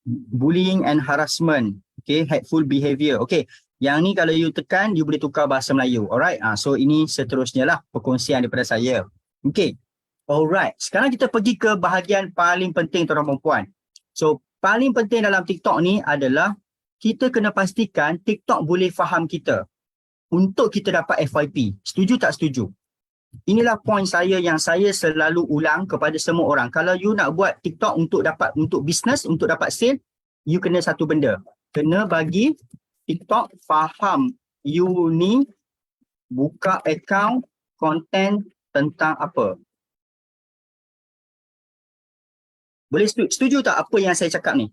bullying and harassment, okay, hateful behavior. Okay, yang ni kalau you tekan, you boleh tukar bahasa Melayu. Alright, so ini seterusnya lah perkongsian daripada saya. Okay, alright, sekarang kita pergi ke bahagian paling penting tuan-tuan dan puan. So paling penting dalam TikTok ni adalah kita kena pastikan TikTok boleh faham kita untuk kita dapat FYP. Setuju tak setuju? Inilah poin saya yang saya selalu ulang kepada semua orang. Kalau you nak buat TikTok untuk business, untuk dapat sale, you kena satu benda. Kena bagi TikTok faham you ni buka account konten tentang apa. Boleh setuju tak apa yang saya cakap ni?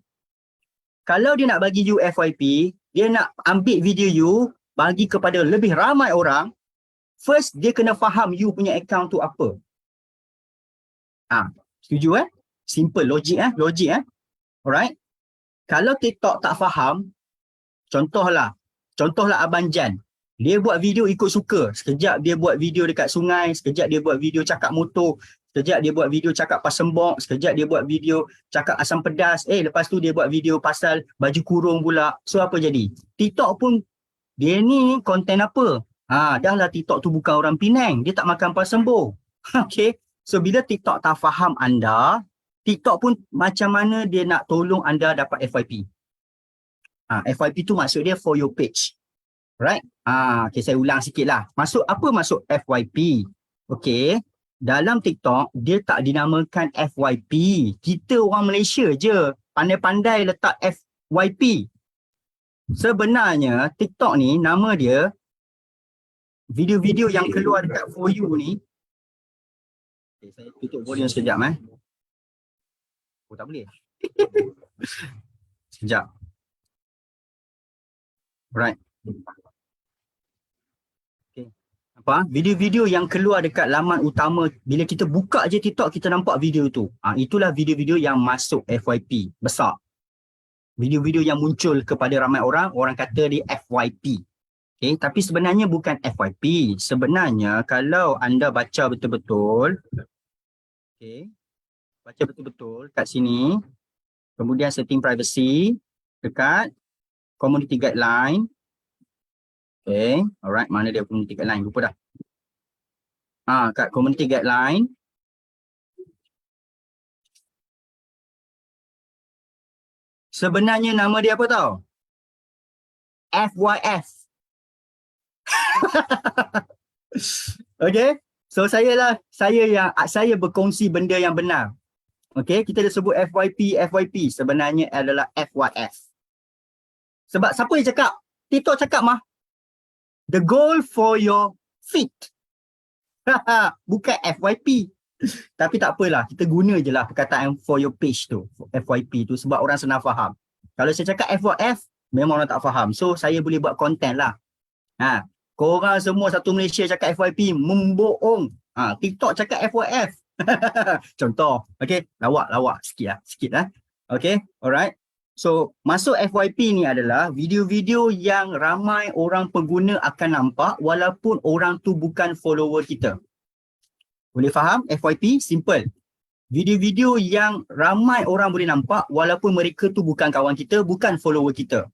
Kalau dia nak bagi you FYP, dia nak ambil video you, bagi kepada lebih ramai orang, first dia kena faham you punya account tu apa. Setuju Simple, logik Alright. Kalau TikTok tak faham, contohlah Abang Jan, dia buat video ikut suka. Sekejap dia buat video dekat sungai, sekejap dia buat video cakap motor, sekejap dia buat video cakap pasal bok, sekejap dia buat video cakap asam pedas, lepas tu dia buat video pasal baju kurung pula. So apa jadi? TikTok pun, dia ni konten apa? Dah lah TikTok tu bukan orang Penang, dia tak makan pasal bok. Okay, so bila TikTok tak faham anda, TikTok pun macam mana dia nak tolong anda dapat FYP. FYP tu maksud dia for your page. Right? Okay, saya ulang sikit lah. Maksud FYP? Okay, dalam TikTok, dia tak dinamakan FYP. Kita orang Malaysia je pandai-pandai letak FYP. Sebenarnya, TikTok ni, nama dia, video-video yang keluar dekat For You ni. Okay, saya tutup volume sekejap. Oh, tak boleh. Sekejap. Right. Video-video yang keluar dekat laman utama, bila kita buka je TikTok, kita nampak video tu. Itulah video-video yang masuk FYP besar. Video-video yang muncul kepada ramai orang, orang kata dia FYP. Okay, tapi sebenarnya bukan FYP. Sebenarnya kalau anda baca betul-betul, okay, baca betul-betul kat sini, kemudian setting privacy, dekat community guideline. Okay, alright, mana dia community guideline? Lupa dah. Kat community guideline. Sebenarnya nama dia apa tau? FYF. Okay, so saya berkongsi benda yang benar. Okay, kita dah sebut FYP. Sebenarnya adalah FYF. Sebab siapa yang cakap? TikTok cakap mah. The goal for your feed. Bukan FYP. Tapi tak apalah, kita guna je lah perkataan for your page tu, FYP tu, sebab orang senang faham. Kalau saya cakap FYF, memang orang tak faham. So saya boleh buat konten lah. Korang semua satu Malaysia cakap FYP, membohong. TikTok cakap FYF. Contoh. Okay, lawak sikit lah. Okay, alright. So, masuk FYP ni adalah video-video yang ramai orang pengguna akan nampak walaupun orang tu bukan follower kita. Boleh faham? FYP, simple. Video-video yang ramai orang boleh nampak walaupun mereka tu bukan kawan kita, bukan follower kita.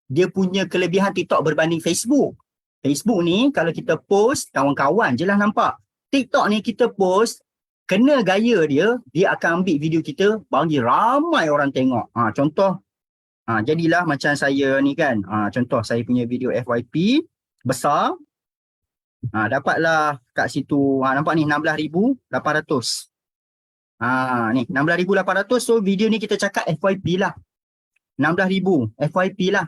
Dia punya kelebihan TikTok berbanding Facebook. Facebook ni kalau kita post, kawan-kawan je lah nampak. TikTok ni kita post, kena gaya dia akan ambil video kita, bagi ramai orang tengok. Contoh, jadilah macam saya ni kan. Contoh saya punya video FYP besar. Dapatlah kat situ, nampak ni 16,800. Ni 16,800. So video ni kita cakap FYP lah. 16,000 FYP lah.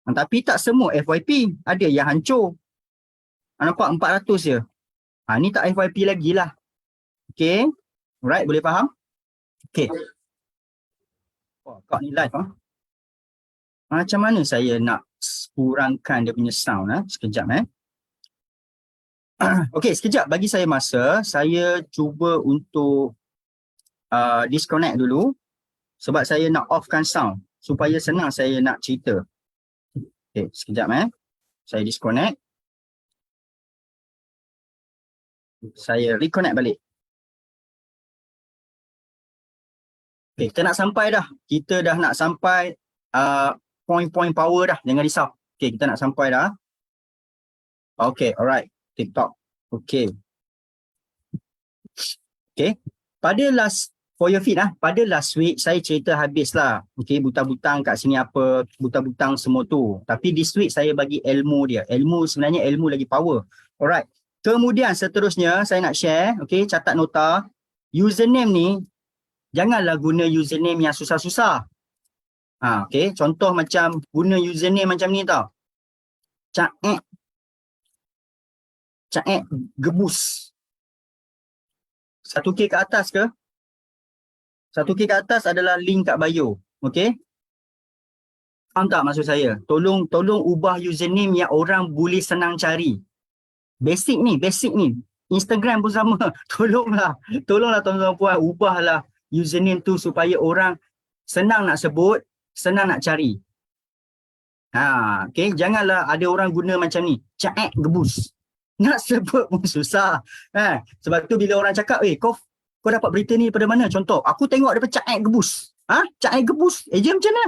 Tapi tak semua FYP, ada yang hancur. Nampak 400 je. Ni tak FYP lagi lah. Okay. Alright, boleh faham? Okay. Kau ni live macam mana saya nak kurangkan dia punya sound sekejap Okay, sekejap bagi saya masa. Saya cuba untuk disconnect dulu sebab saya nak offkan sound supaya senang saya nak cerita. Okay, sekejap saya disconnect. Saya reconnect balik. Okay, kita nak sampai dah. Kita dah nak sampai point-point power dah. Jangan risau. Okay, kita nak sampai dah. Okay, alright. TikTok. Okay. Okay. For your feed pada last week saya cerita habis lah. Okay, butang-butang kat sini apa, butang-butang semua tu. Tapi this week saya bagi ilmu dia. Sebenarnya ilmu lagi power. Alright. Kemudian seterusnya saya nak share, okay, catat nota. Username ni, janganlah guna username yang susah-susah. Okay, contoh macam guna username macam ni tau. Caek gebus. 1K ke atas ke? 1K ke atas adalah link kat bio. Okay? Faham tak maksud saya? Tolong ubah username yang orang boleh senang cari. Basic ni. Instagram pun sama. Tolonglah tuan-tuan puan, ubahlah username tu supaya orang senang nak sebut, senang nak cari. Okay, janganlah ada orang guna macam ni. Caek gebus. Nak sebut pun susah. Sebab tu bila orang cakap, kau dapat berita ni daripada mana? Contoh, aku tengok daripada Caek gebus. Caek gebus. Eja macam mana?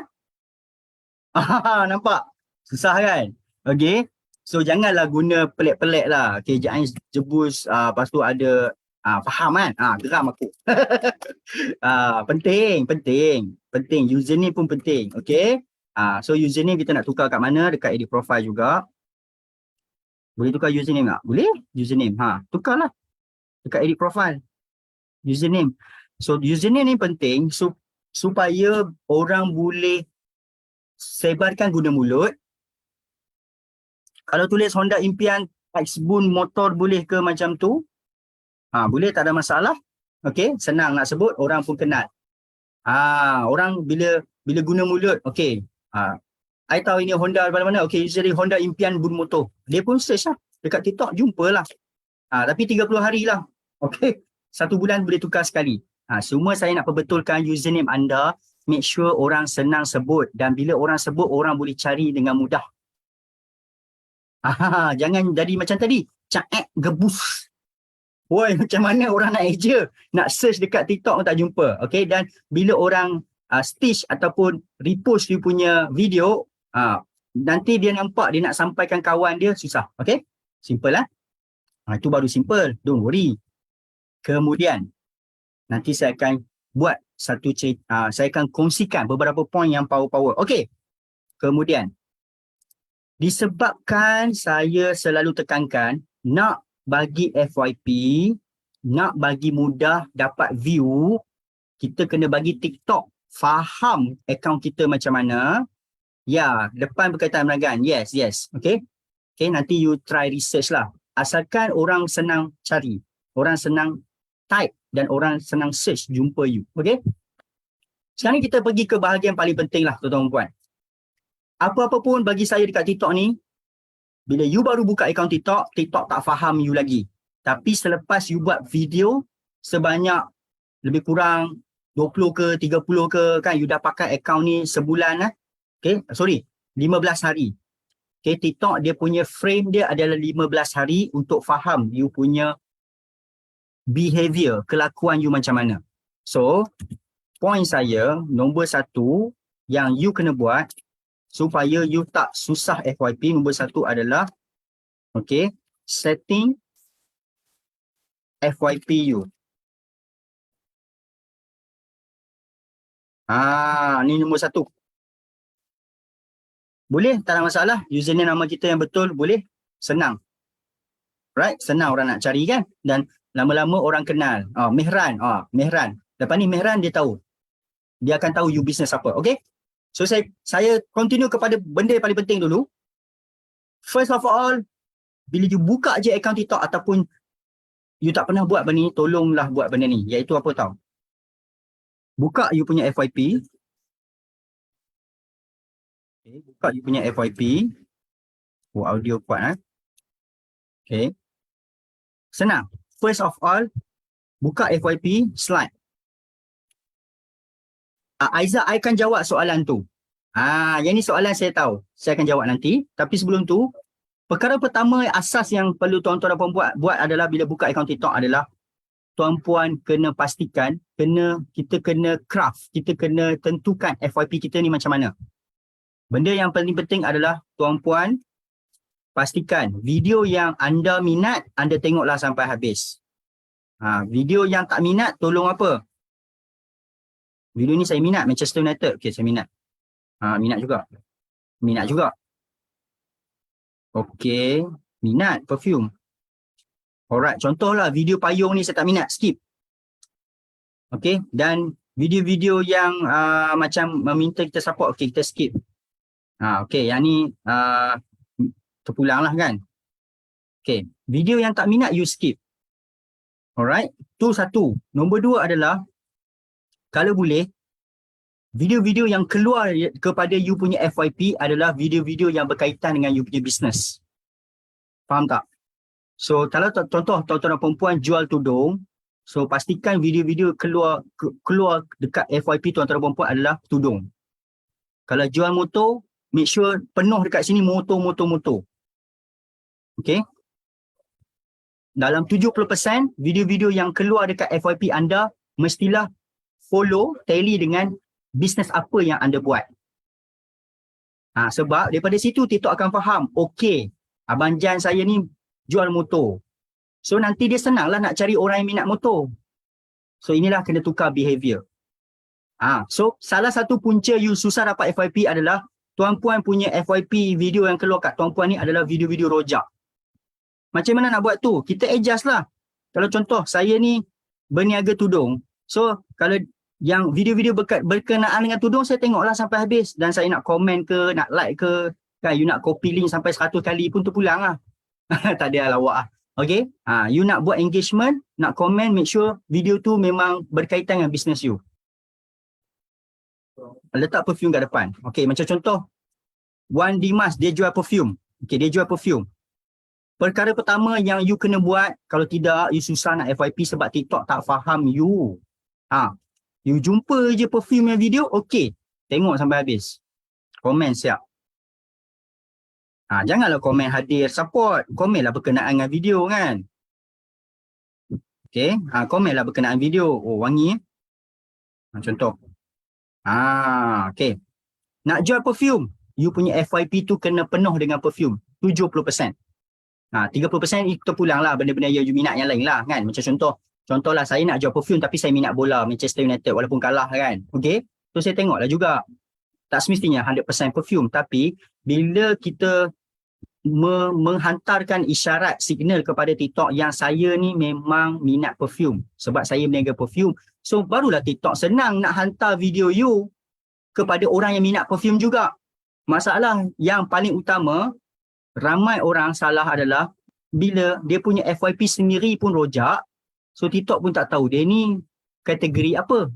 Nampak? Susah kan? Okay. So janganlah guna pelik-pelik lah. Okay, Caek gebus. Lepas tu ada, faham kan? Geram aku. Penting. Username pun penting. Okay. So username kita nak tukar kat mana? Dekat edit profile juga. Boleh tukar username tak? Boleh? Username. Tukarlah. Dekat edit profile. Username. So username ni penting supaya orang boleh sebarkan guna mulut. Kalau tulis Honda Impian Xbun motor boleh ke macam tu? Boleh, tak ada masalah. Okay, senang nak sebut, orang pun kenal. Orang bila guna mulut, okay. I tahu ini Honda daripada mana. Okay, usually Honda Impian Bun Motor. Dia pun search lah. Dekat TikTok jumpalah. Tapi 30 hari lah. Okay. 1 bulan boleh tukar sekali. Semua saya nak perbetulkan username anda. Make sure orang senang sebut. Dan bila orang sebut, orang boleh cari dengan mudah. Jangan jadi macam tadi. Caek gebus. Woi, macam mana orang nak eja? Nak search dekat TikTok pun tak jumpa. Okay. Dan bila orang stitch ataupun repost dia punya video, nanti dia nampak dia nak sampaikan kawan dia susah. Okay? Simple lah. Itu baru simple. Don't worry. Kemudian nanti saya akan buat satu cerita, saya akan kongsikan beberapa poin yang power-power. Okay. Kemudian disebabkan saya selalu tekankan nak bagi FYP, nak bagi mudah dapat view, kita kena bagi TikTok faham akaun kita macam mana. Ya, depan berkaitan perniagaan. Yes. Okay. Okay, nanti you try research lah. Asalkan orang senang cari, orang senang type dan orang senang search jumpa you. Okay. Sekarang kita pergi ke bahagian paling penting lah tuan-tuan puan. Apa-apa pun bagi saya dekat TikTok ni, bila you baru buka akaun TikTok, TikTok tak faham you lagi. Tapi selepas you buat video sebanyak lebih kurang 20 ke 30 ke kan, you dah pakai akaun ni sebulan 15 hari. Okay, TikTok dia punya frame dia adalah 15 hari untuk faham you punya behavior, kelakuan you macam mana. So, point saya nombor 1 yang you kena buat, supaya you tak susah FYP, nombor satu adalah okay, setting FYP you. Ni nombor satu. Boleh, tak ada masalah. Username nama kita yang betul, boleh. Senang. Right? Senang orang nak cari kan. Dan lama-lama orang kenal. Mehran. Mehran. Lepas ni Mehran dia tahu. Dia akan tahu you business apa. Okay? So saya continue kepada benda yang paling penting dulu. First of all, bila you buka je account TikTok ataupun you tak pernah buat benda ni, tolonglah buat benda ni. Iaitu apa tau? Buka you punya FYP. Okay, buka you punya FYP. Audio kuat Okay. Senang. First of all, buka FYP, slide. Aizah, I akan jawab soalan tu. Yang ni soalan saya tahu. Saya akan jawab nanti. Tapi sebelum tu, perkara pertama asas yang perlu tuan-tuan dan puan buat adalah bila buka akaun TikTok adalah tuan-puan kena pastikan, kita kena craft, kita kena tentukan FYP kita ni macam mana. Benda yang paling penting adalah tuan-puan pastikan video yang anda minat, anda tengoklah sampai habis. Video yang tak minat, tolong apa? Video ni saya minat, Manchester United. Okay, saya minat. Minat juga. Minat juga. Okay, minat perfume. Alright, contohlah video payung ni saya tak minat, skip. Okay, dan video-video yang macam meminta kita support, okay, kita skip. Okay, yang ni terpulang lah kan. Okay, video yang tak minat you skip. Alright, tu satu. Nombor dua adalah, kalau boleh, video-video yang keluar kepada you punya FYP adalah video-video yang berkaitan dengan you punya business. Faham tak? So, kalau contoh tuan-tuan dan perempuan jual tudung, so pastikan video-video keluar dekat FYP tuan-tuan dan perempuan adalah tudung. Kalau jual motor, make sure penuh dekat sini motor. Okay? Dalam 70% video-video yang keluar dekat FYP anda mestilah follow, tally dengan bisnes apa yang anda buat. Sebab daripada situ TikTok akan faham, okay, Abang Jan saya ni jual motor. So nanti dia senanglah nak cari orang yang minat motor. So inilah kena tukar behavior. So salah satu punca you susah dapat FYP adalah tuan-puan punya FYP video yang keluar kat tuan-puan ni adalah video-video rojak. Macam mana nak buat tu? Kita adjust lah. Kalau contoh saya ni berniaga tudung. So kalau yang video-video berkenaan dengan tudung saya tengoklah sampai habis. Dan saya nak komen ke, nak like ke, kan you nak copy link sampai 100 kali pun terpulang lah. Tak ada lawak lah. Okay? You nak buat engagement, nak komen, make sure video tu memang berkaitan dengan business you. Letak perfume kat depan. Okay, macam contoh, Wan Dimas, dia jual perfume. Okay, dia jual perfume. Perkara pertama yang you kena buat, kalau tidak, you susah nak FYP sebab TikTok tak faham you. You jumpa je perfume yang video, okay. Tengok sampai habis. Komen siap. Janganlah komen hadir support. Komenlah berkenaan dengan video kan. Okay. Komenlah berkenaan video. Oh, wangi. Contoh. Okay. Nak jual perfume. You punya FYP tu kena penuh dengan perfume. 70%. 30% itu terpulang lah benda-benda yang you minat yang lain lah kan. Macam contohlah saya nak jual perfume tapi saya minat bola Manchester United walaupun kalah kan. Okay. So saya tengoklah juga. Tak semestinya 100% perfume. Tapi bila kita menghantarkan isyarat signal kepada TikTok yang saya ni memang minat perfume sebab saya berniaga perfume, so barulah TikTok senang nak hantar video you kepada orang yang minat perfume juga. Masalah yang paling utama ramai orang salah adalah bila dia punya FYP sendiri pun rojak, so TikTok pun tak tahu dia ni kategori apa.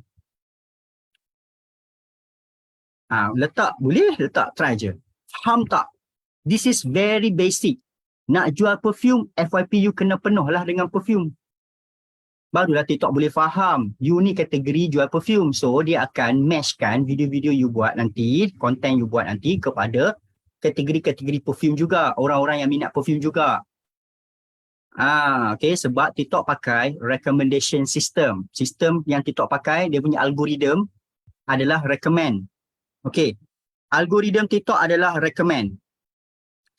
Boleh letak, try je. Faham tak? This is very basic. Nak jual perfume, FYP you kena penuh lah dengan perfume. Barulah TikTok boleh faham. You ni kategori jual perfume. So, dia akan matchkan video-video you buat nanti, konten you buat nanti kepada kategori-kategori perfume juga. Orang-orang yang minat perfume juga. Okay, sebab TikTok pakai recommendation system. Sistem yang TikTok pakai, dia punya algoritma adalah recommend. Okay. Algoritma TikTok adalah recommend.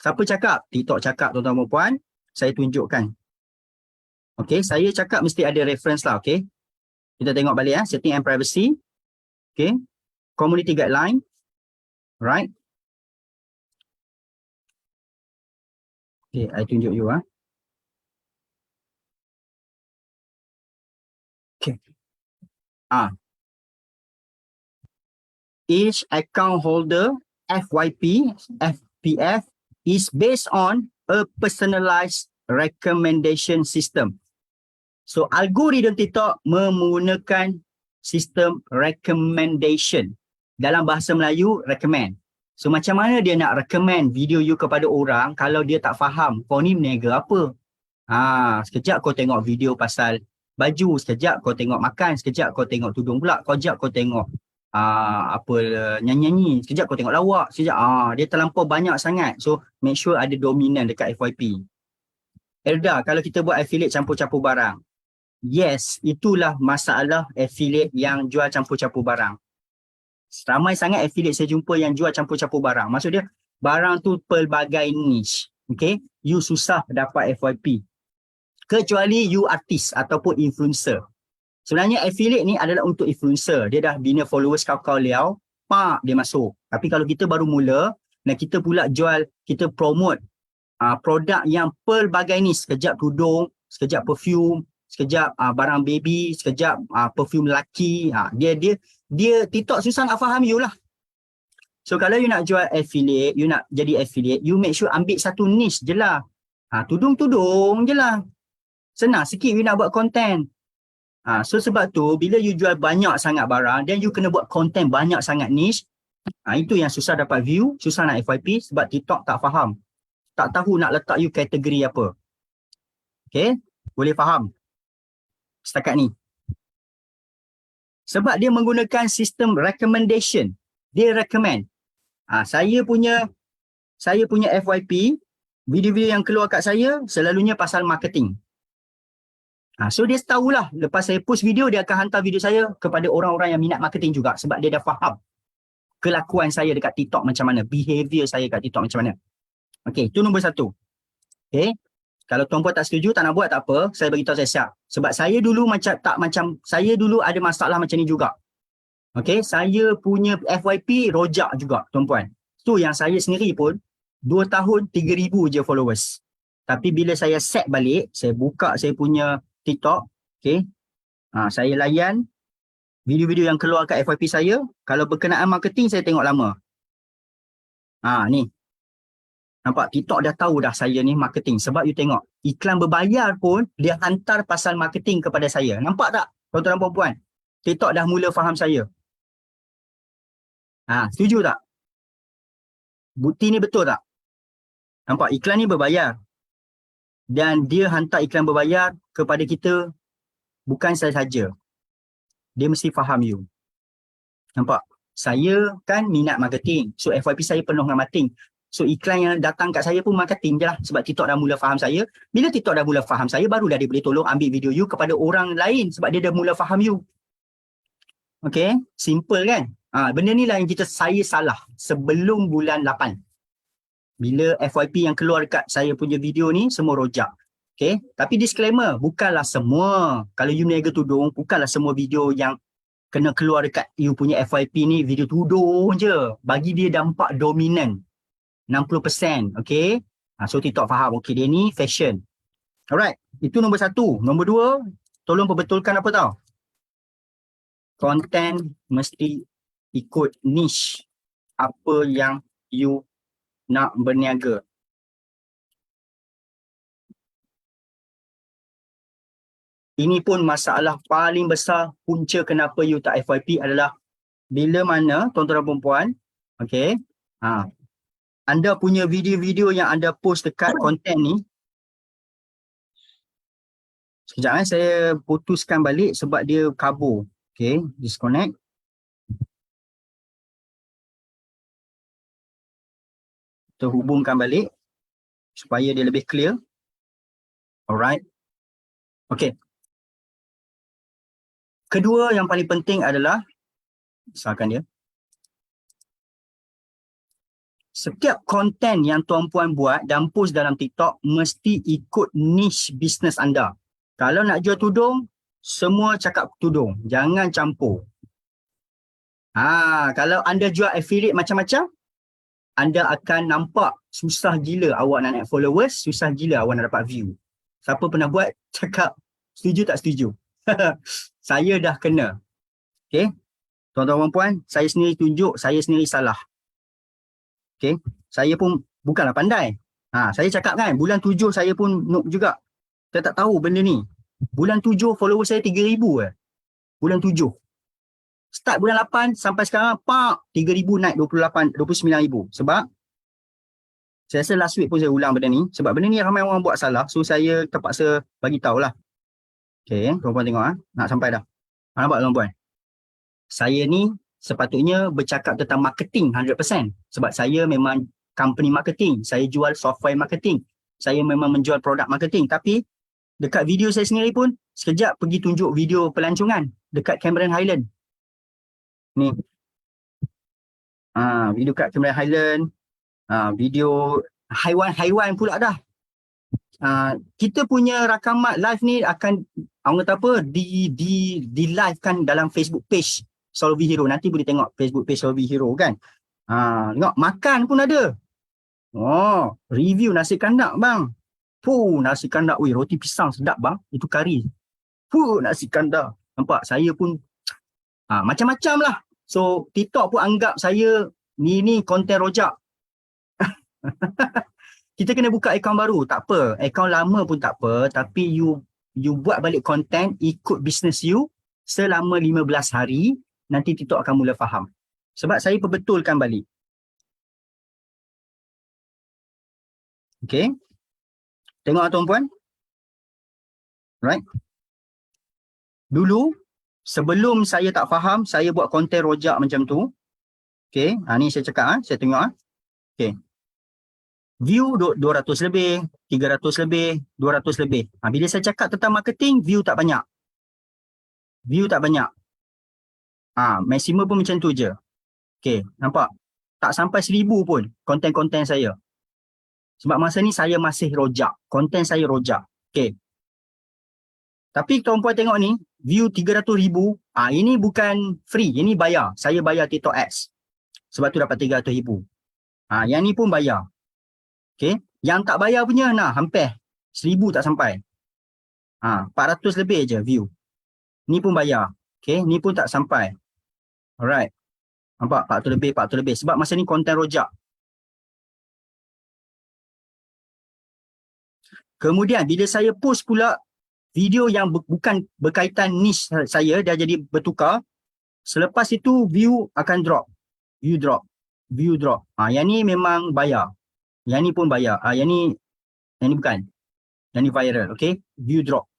Siapa cakap? TikTok cakap, tuan-tuan dan puan. Saya tunjukkan. Okay, saya cakap mesti ada reference lah, okay. Kita tengok balik setting and privacy. Okay, community guideline. Right. Okay, I tunjuk you Okay. Each account holder FYP, FPF is based on a personalized recommendation system. So algoritma TikTok menggunakan sistem recommendation. Dalam bahasa Melayu, recommend. So macam mana dia nak recommend video you kepada orang kalau dia tak faham kau ni berniaga apa? Sekejap kau tengok video pasal baju, sekejap kau tengok makan, sekejap kau tengok tudung pula, sekejap kau tengok nyanyi-nyanyi, sekejap kau tengok lawak, sekejap dia terlampau banyak sangat. So make sure ada dominan dekat FYP. Erda, kalau kita buat affiliate campur-campur barang, yes, itulah masalah affiliate yang jual campur-campur barang. Ramai sangat affiliate saya jumpa yang jual campur-campur barang. Maksud dia, barang tu pelbagai niche. Okay, you susah dapat FYP. Kecuali you artis ataupun influencer. Sebenarnya affiliate ni adalah untuk influencer. Dia dah bina followers kau-kau liau, dia masuk. Tapi kalau kita baru mula, dan kita pula jual, kita promote produk yang pelbagai niche. Sekejap tudung, sekejap perfume, sekejap barang baby, sekejap perfume lelaki. Dia TikTok susah nak faham you lah. So kalau you nak jual affiliate, you nak jadi affiliate, you make sure ambil satu niche je lah. Tudung-tudung je lah. Senang sikit you nak buat content. So sebab tu bila you jual banyak sangat barang, then you kena buat content banyak sangat niche. Itu yang susah dapat view, susah nak FYP sebab TikTok tak faham. Tak tahu nak letak you kategori apa. Okay, boleh faham setakat ni. Sebab dia menggunakan sistem recommendation. Dia recommend. Saya punya FYP, video-video yang keluar kat saya selalunya pasal marketing. So dia tahulah lepas saya post video, dia akan hantar video saya kepada orang-orang yang minat marketing juga sebab dia dah faham kelakuan saya dekat TikTok macam mana, behavior saya kat TikTok macam mana. Okay, itu nombor satu. Okay, kalau tuan-puan tak setuju, tak nak buat, tak apa, saya beritahu saya siap. Sebab saya dulu saya dulu ada masalah macam ni juga. Okay, saya punya FYP rojak juga tuan-puan. Tu yang saya sendiri pun 2 tahun 3,000 je followers. Tapi bila saya set balik, saya buka saya punya TikTok, okay, saya layan video-video yang keluar kat FYP saya. Kalau berkenaan marketing, saya tengok lama. Ni. Nampak TikTok dah tahu dah saya ni marketing. Sebab you tengok, iklan berbayar pun dia hantar pasal marketing kepada saya. Nampak tak tuan-tuan dan puan-puan? TikTok dah mula faham saya. Setuju tak? Bukti ni betul tak? Nampak iklan ni berbayar. Dan dia hantar iklan berbayar kepada kita, bukan saya saja. Dia mesti faham you. Nampak? Saya kan minat marketing. So FYP saya penuh dengan marketing. So iklan yang datang kat saya pun marketing je lah. Sebab TikTok dah mula faham saya. Bila TikTok dah mula faham saya, barulah dia boleh tolong ambil video you kepada orang lain. Sebab dia dah mula faham you. Okay? Simple kan? Benda ni lah yang saya salah sebelum bulan 8. Bila FYP yang keluar dekat saya punya video ni, semua rojak. Okay? Tapi disclaimer, bukanlah semua. Kalau you meniaga tudung, bukanlah semua video yang kena keluar dekat you punya FYP ni video tudung je. Bagi dia dampak dominan. 60%, okay? So TikTok faham, okay, dia ni fashion. Alright, itu nombor satu. Nombor dua, tolong perbetulkan apa tau? Content mesti ikut niche apa yang you nak berniaga. Ini pun masalah paling besar, punca kenapa you tak FYP adalah bila mana tuan-tuan dan puan-puan, okay, anda punya video-video yang anda post dekat konten ni. Sekejap saya putuskan balik sebab dia kabur. Okay, disconnect. Kita hubungkan balik supaya dia lebih clear. Alright. Okay. Kedua yang paling penting adalah, misalkan dia. setiap konten yang tuan-puan buat dan post dalam TikTok mesti ikut niche bisnes anda. Kalau nak jual tudung, semua cakap tudung. Jangan campur. Kalau anda jual affiliate macam-macam, anda akan nampak susah gila awak nak naik followers, susah gila awak nak dapat view. Siapa pernah buat, cakap setuju tak setuju? Saya dah kena. Okay? Tuan-tuan dan puan, saya sendiri tunjuk, saya sendiri salah. Okay? Saya pun bukanlah pandai. Saya cakap kan, bulan 7 saya pun noob juga. Saya tak tahu benda ni. Bulan 7 follower saya 3,000 Bulan 7. Start bulan 8 sampai sekarang, 3,000 naik 29,000. Sebab, saya rasa last week pun saya ulang benda ni. Sebab benda ni ramai orang buat salah. So, saya terpaksa bagi tahulah. Okay, tuan-puan tengok nak sampai dah. Nampak tuan-puan? Saya ni sepatutnya bercakap tentang marketing 100%. Sebab saya memang company marketing. Saya jual software marketing. Saya memang menjual produk marketing. Tapi dekat video saya sendiri pun, sekejap pergi tunjuk video pelancongan dekat Cameron Highland. Ni. Video kat Cameron Highland. Video haiwan-haiwan pula dah. Kita punya rakaman live ni akan orang kata apa di live kan dalam Facebook page Solvi Hero. Nanti boleh tengok Facebook page Solvi Hero kan. Tengok makan pun ada. Review nasi kandak bang. Nasi kandak. Roti pisang sedap bang. Itu kari. Nasi kandak. Nampak saya pun macam-macam lah. So TikTok pun anggap saya ni konten rojak. Kita kena buka akaun baru, tak apa. Akaun lama pun tak apa, tapi you buat balik konten, ikut business you selama 15 hari, nanti TikTok akan mula faham. Sebab saya perbetulkan balik. Okay. Tengok tuan-puan. Right. Dulu, sebelum saya tak faham, saya buat konten rojak macam tu. Okay. Ni saya cakap, saya tengok. Okay. View 200 lebih, 300 lebih, 200 lebih. Bila saya cakap tentang marketing, view tak banyak. View tak banyak. Maksimum pun macam tu je. Okay, nampak? Tak sampai 1,000 pun konten-konten saya. Sebab masa ni saya masih rojak. Konten saya rojak. Okay. Tapi tuan-puan tengok ni, view 300,000. Ini bukan free, ini bayar. Saya bayar TikTok Ads. Sebab tu dapat 300,000. Yang ni pun bayar. Okay. Yang tak bayar punya hampir 1,000 tak sampai. 400 lebih je view. Ni pun bayar. Okay. Ni pun tak sampai. Alright. Nampak 400 lebih, 400 lebih. Sebab masa ni konten rojak. Kemudian bila saya post pula video yang bukan berkaitan niche saya, dah jadi bertukar. Selepas itu view akan drop. View drop. View drop. Yang ni memang bayar. Yang ni pun bayar. Yang ni bukan. Yang ni viral. Okay. View drop.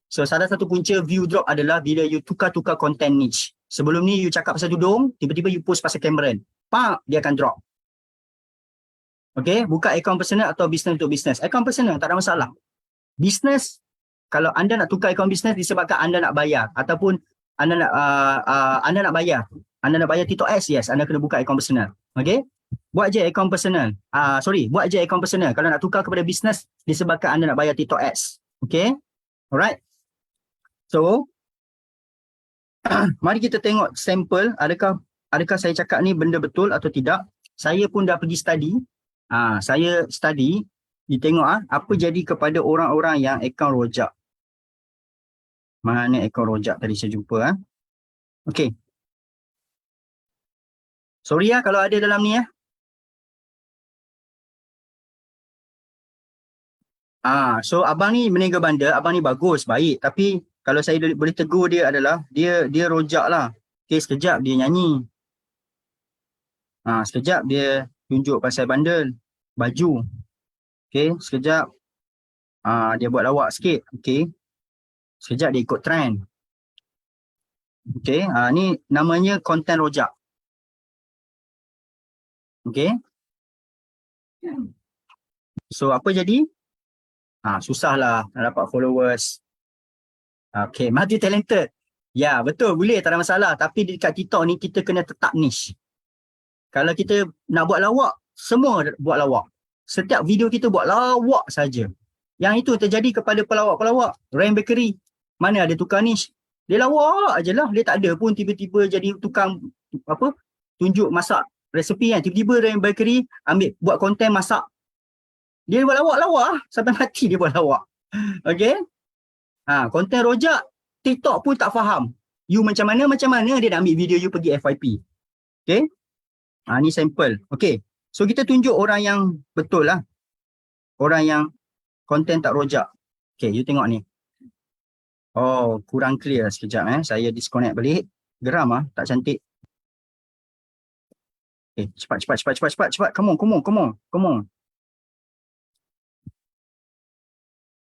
So salah satu punca view drop adalah bila you tukar-tukar konten niche. Sebelum ni you cakap pasal tudung, tiba-tiba you post pasal Cameron. Dia akan drop. Okay. Buka akaun personal atau business untuk business. Akaun personal tak ada masalah. Business, kalau anda nak tukar akaun business disebabkan anda nak bayar. Ataupun anda nak bayar. Anda nak bayar TikTok Ads, yes. Anda kena buka akaun personal. Okay. Buat je akaun personal. Buat je akaun personal. Kalau nak tukar kepada business disebabkan anda nak bayar TikTok Ads. Okay. Alright. So, mari kita tengok sampel. Adakah saya cakap ni benda betul atau tidak. Saya pun dah pergi study. Saya study. Ditengok apa jadi kepada orang-orang yang akaun rojak. Mana akaun rojak tadi saya jumpa. Okay. Sorry kalau ada dalam ni So abang ni meniaga bandar, abang ni bagus, baik. Tapi kalau saya boleh tegur dia adalah dia rojak lah. Okay, sekejap dia nyanyi. Sekejap dia tunjuk pasal bandar, baju. Okay, sekejap dia buat lawak sikit. Okay. Sekejap dia ikut trend. Okay, ni namanya konten rojak. Okay. So apa jadi? Susahlah nak dapat followers. Okay, multi talented. Ya, betul, boleh, tak ada masalah. Tapi dekat TikTok ni kita kena tetap niche. Kalau kita nak buat lawak, semua buat lawak. Setiap video kita buat lawak saja. Yang itu terjadi kepada pelawak-pelawak. Ram Bakery, mana ada tukang niche. Dia lawak je lah. Dia tak ada pun tiba-tiba jadi tukang apa tunjuk masak resepi kan. Tiba-tiba Ram Bakery ambil buat konten masak. Dia buat lawak-lawak sampai mati dia buat lawak. Okay. Konten rojak TikTok pun tak faham. You macam mana dia nak ambil video you pergi FYP. Okay. Ni sampel. Okay. So kita tunjuk orang yang betul lah. Orang yang konten tak rojak. Okay, you tengok ni. Oh, kurang clear sekejap Saya disconnect balik. Geram tak cantik. Okay, cepat. Come on.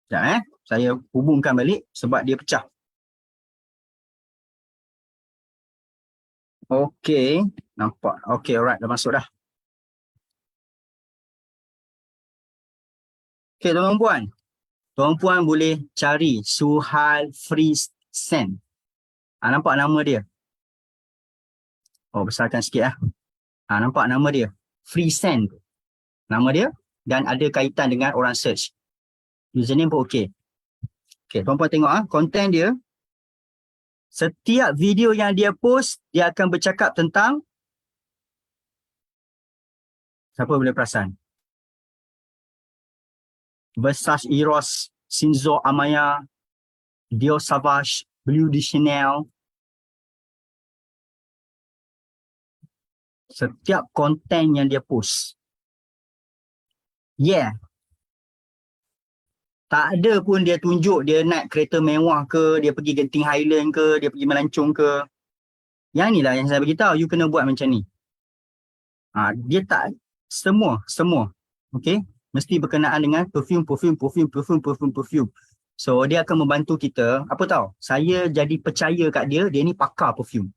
Sekejap Saya hubungkan balik sebab dia pecah. Okay, nampak. Okay, alright, dah masuk dah. Okay, tuan-tuan. Tuan-puan boleh cari Suhal Freesend. Nampak nama dia? Oh, besarkan sikit nampak nama dia? Freesend. Nama dia dan ada kaitan dengan orang search. Username pun okey. Okay, tuan-puan tengok konten dia. Setiap video yang dia post, dia akan bercakap tentang siapa boleh perasan? Versace Eros, Shinzo Amaya, Dior Savage, Blue de Chanel. Setiap konten yang dia post. Tak ada pun dia tunjuk dia naik kereta mewah ke, dia pergi Genting Highland ke, dia pergi melancong ke. Yang ni lah yang saya beritahu, you kena buat macam ni. Dia tak, semua. Okay? Mesti berkenaan dengan perfume. So, dia akan membantu kita. Apa tahu? Saya jadi percaya kat dia ni pakar perfume.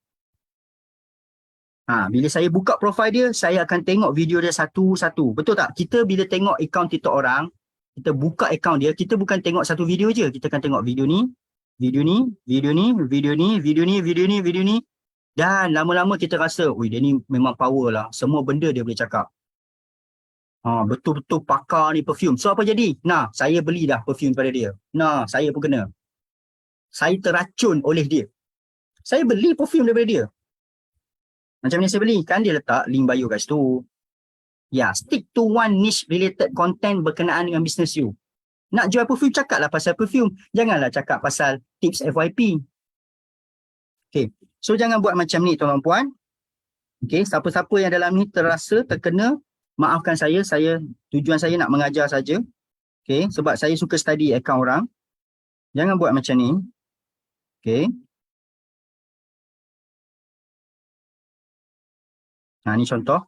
Bila saya buka profil dia, saya akan tengok video dia satu-satu. Betul tak? Kita bila tengok akaun TikTok orang, kita buka akaun dia, kita bukan tengok satu video je. Kita akan tengok video ni. Dan lama-lama kita rasa, dia ni memang power lah. Semua benda dia boleh cakap. Betul-betul pakar ni perfume. So apa jadi? Saya beli dah perfume pada dia. Saya pun kena. Saya terracun oleh dia. Saya beli perfume daripada dia. Macam mana saya beli? Kan dia letak link bio kat situ. Stick to one niche related content berkenaan dengan business you. Nak jual perfume, cakaplah pasal perfume. Janganlah cakap pasal tips FYP. Okay. So jangan buat macam ni tuan-tuan. Okay. Siapa-siapa yang dalam ni terasa terkena, maafkan saya tujuan saya nak mengajar saja. Okay, sebab saya suka study akaun orang. Jangan buat macam ni. Okay. Ni contoh.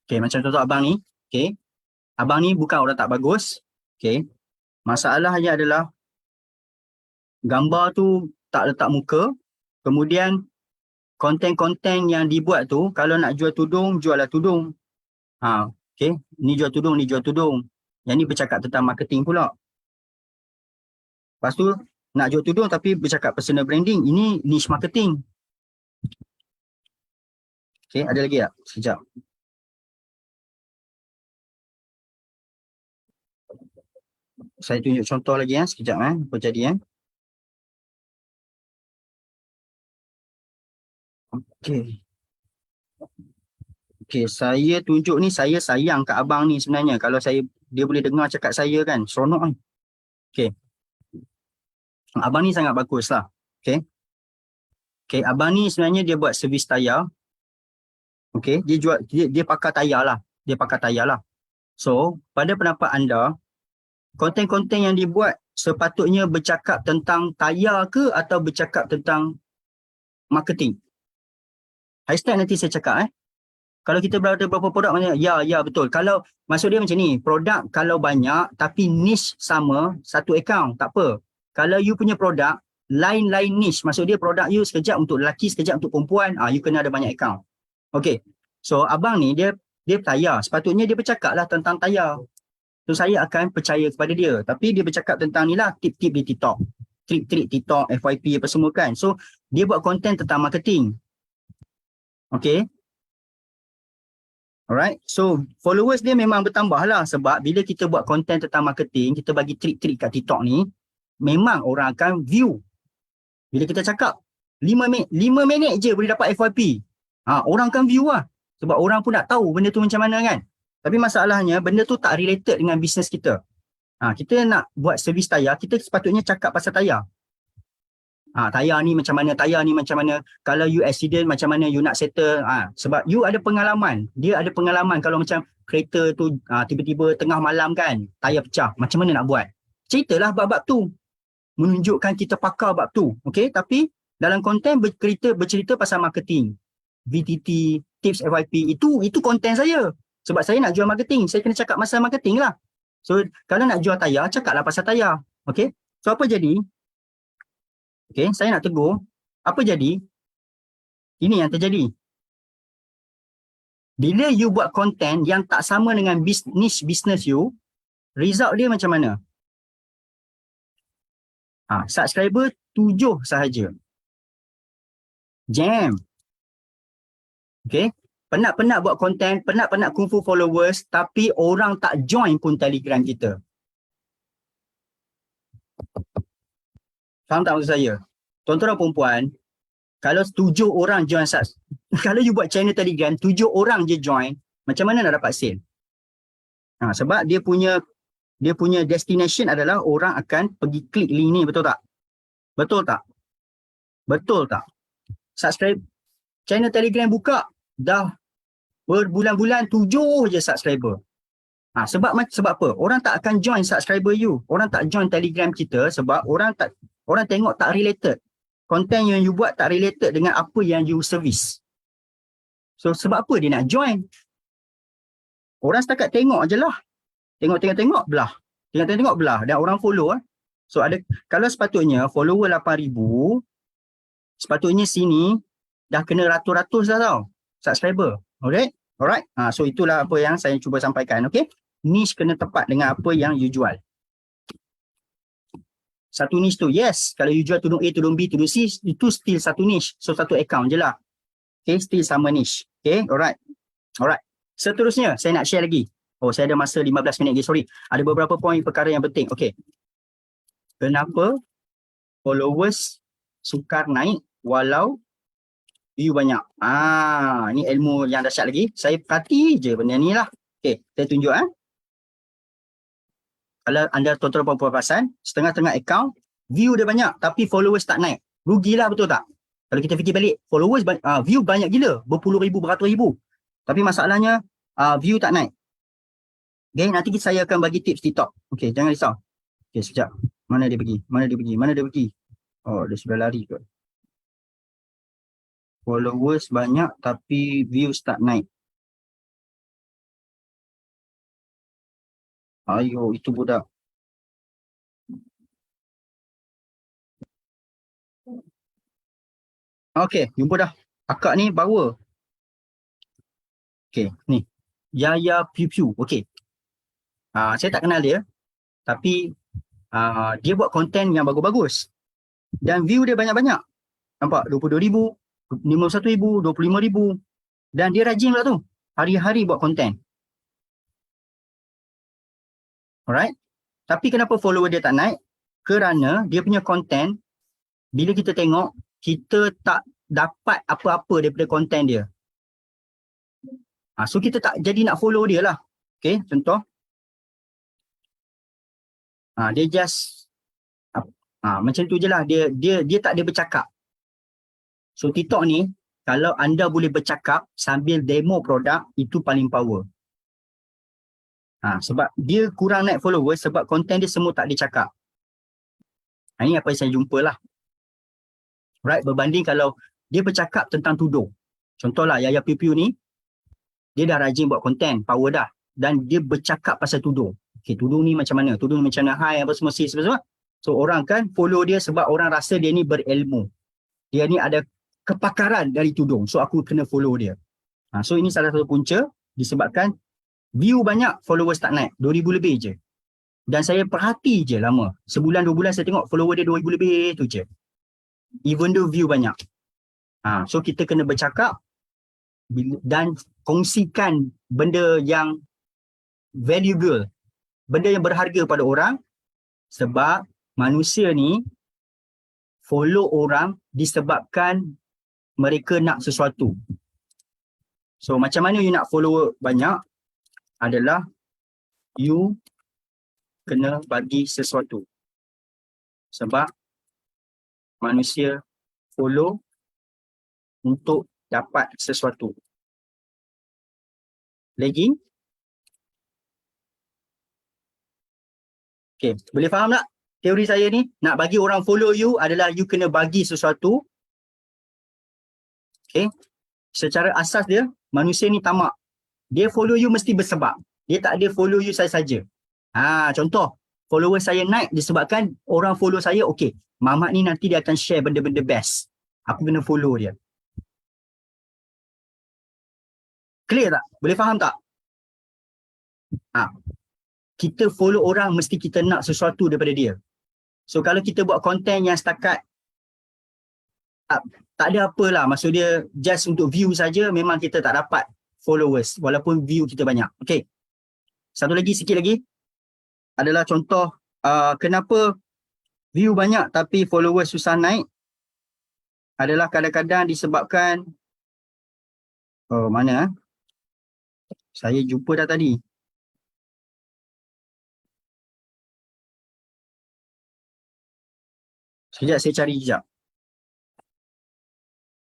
Okay, macam contoh abang ni. Okay. Abang ni bukan orang tak bagus. Okay. Masalahnya adalah gambar tu tak letak muka. Kemudian konten-konten yang dibuat tu, kalau nak jual tudung, jual lah tudung. Okay. Ni jual tudung. Yang ni bercakap tentang marketing pula. Lepas tu, nak jual tudung tapi bercakap personal branding. Ini niche marketing. Okay, ada lagi tak? Sekejap. Saya tunjuk contoh lagi sekejap apa jadi Okay. Okay, saya tunjuk ni, saya sayang kat abang ni sebenarnya. Kalau dia boleh dengar cakap saya kan, seronok kan. Okay. Abang ni sangat bagus lah. Okay. Okay, abang ni sebenarnya dia buat servis tayar. Okay, dia pakar tayar lah. So, pada pendapat anda, konten-konten yang dibuat sepatutnya bercakap tentang tayar ke atau bercakap tentang marketing? Hashtag nanti saya cakap Kalau kita berada berapa produk, maknanya ya betul. Kalau maksud dia macam ni, produk kalau banyak tapi niche sama, satu akaun, tak apa. Kalau you punya produk lain-lain niche, maksud dia produk you sekejap untuk lelaki, sekejap untuk perempuan, you kena ada banyak akaun. Okay. So abang ni dia tayar. Sepatutnya dia bercakap lah tentang tayar. So saya akan percaya kepada dia. Tapi dia bercakap tentang ni lah, tip-tip di TikTok. Trik-trik TikTok, FYP apa semua kan. So dia buat konten tentang marketing. Okay. Alright, so followers dia memang bertambah lah sebab bila kita buat konten tentang marketing, kita bagi trik-trik kat TikTok ni, memang orang akan view. Bila kita cakap 5 minit je boleh dapat FYP. Orang akan view lah. Sebab orang pun nak tahu benda tu macam mana kan. Tapi masalahnya benda tu tak related dengan bisnes kita. Kita nak buat servis tayar, kita sepatutnya cakap pasal tayar. Tayar ni macam mana, kalau you accident macam mana you nak settle. Sebab you ada pengalaman, dia ada pengalaman kalau macam kereta tu tiba-tiba tengah malam kan, tayar pecah, macam mana nak buat. Ceritalah bab-bab tu, menunjukkan kita pakar bab tu. Okay, tapi dalam konten bercerita pasal marketing, VTT, tips FYP, itu konten saya. Sebab saya nak jual marketing, saya kena cakap pasal marketing lah. So kalau nak jual tayar, cakaplah pasal tayar. Okay, so apa jadi? Okay, saya nak tegur. Apa jadi? Ini yang terjadi. Bila you buat konten yang tak sama dengan business you, result dia macam mana? Subscriber 7 sahaja. Jam. Okay, penat-penat buat konten, penat-penat kungfu followers, tapi orang tak join pun Telegram kita. Faham tak maksud saya? Tuan-tuan dan puan-puan, kalau 7 orang join, kalau you buat channel Telegram, 7 orang je join, macam mana nak dapat sale? Sebab dia punya destination adalah orang akan pergi klik link ni, betul tak? Betul tak? Betul tak? Subscribe channel Telegram buka, dah berbulan-bulan 7 je subscriber. Sebab apa? Orang tak akan join subscriber you. Orang tak join Telegram kita sebab orang tengok tak related. Konten yang you buat tak related dengan apa yang you service. So sebab apa dia nak join? Orang setakat tengok je lah. Tengok belah. Tengok belah dan orang follow . So kalau sepatutnya follower 8,000, sepatutnya sini dah kena ratus-ratus dah tau subscriber. Alright? So itulah apa yang saya cuba sampaikan. Okay? Niche kena tepat dengan apa yang you jual. Satu niche tu, yes. Kalau you jual tudung A, tudung B, tudung C, itu still satu niche. So satu account je lah. Okay, still sama niche. Okay, alright. Seterusnya, saya nak share lagi. Saya ada masa 15 minit lagi, sorry. Ada beberapa poin perkara yang penting. Okay. Kenapa followers sukar naik walau view banyak? Ni ilmu yang dahsyat lagi. Saya perhati je benda ni lah. Okay, saya tunjuk . Kalau anda tuan-tuan puan-puan perasan, setengah-tengah account, view dia banyak tapi followers tak naik. Rugilah, betul tak? Kalau kita fikir balik, followers, view banyak gila, berpuluh ribu, beratus ribu. Tapi masalahnya, view tak naik. Okay, nanti saya akan bagi tips TikTok. Okay, jangan risau. Okay, sekejap. Mana dia pergi? Oh, dia sudah lari kot. Followers banyak tapi views tak naik. Ayo, itu budak. Okay, jumpa dah. Akak ni bawa. Okay, ni. Yaya Piu Piu. Okay. Saya tak kenal dia. Tapi dia buat konten yang bagus-bagus. Dan view dia banyak-banyak. Nampak? 22,000, 51,000, 25,000. Dan dia rajin pula tu. Hari-hari buat konten. Alright. Tapi kenapa follower dia tak naik? Kerana dia punya konten, bila kita tengok, kita tak dapat apa-apa daripada konten dia. So kita tak jadi nak follow dia lah. Okay, contoh. Dia just macam tu je lah. Dia tak ada bercakap. So TikTok ni, kalau anda boleh bercakap sambil demo produk, itu paling power. Sebab dia kurang naik follower sebab konten dia semua tak dicakap. Ini apa yang saya jumpa lah. Right, berbanding kalau dia bercakap tentang tudung. Contohlah Yaya Piu Piu ni, dia dah rajin buat konten, power dah. Dan dia bercakap pasal tudung. Okay, tudung ni macam mana? Tudung macam mana? Hai, apa semua, semua. So orang kan follow dia sebab orang rasa dia ni berilmu. Dia ni ada kepakaran dari tudung. So aku kena follow dia. So ini salah satu punca disebabkan view banyak, followers tak naik. 2,000 lebih je. Dan saya perhati je lama. Sebulan, 2 bulan saya tengok follower dia 2,000 lebih tu je. Even though view banyak. So kita kena bercakap dan kongsikan benda yang valuable, benda yang berharga pada orang, sebab manusia ni follow orang disebabkan mereka nak sesuatu. So macam mana you nak follower banyak adalah you kena bagi sesuatu. Sebab manusia follow untuk dapat sesuatu. Lagi? Okay, boleh faham tak teori saya ni? Nak bagi orang follow you adalah you kena bagi sesuatu. Okay, secara asas dia, manusia ni tamak. Dia follow you mesti bersebab. Dia tak ada follow you saja-saja. Contoh, follower saya naik disebabkan orang follow saya, okay, Mamat ni nanti dia akan share benda-benda best. Aku kena follow dia. Clear tak? Boleh faham tak? Kita follow orang mesti kita nak sesuatu daripada dia. So kalau kita buat konten yang setakat tak ada apalah, maksud dia just untuk view saja, memang kita tak dapat followers walaupun view kita banyak. Okay. Satu lagi, sikit lagi adalah contoh kenapa view banyak tapi followers susah naik adalah kadang-kadang disebabkan mana saya jumpa dah tadi. Sekejap saya cari sekejap.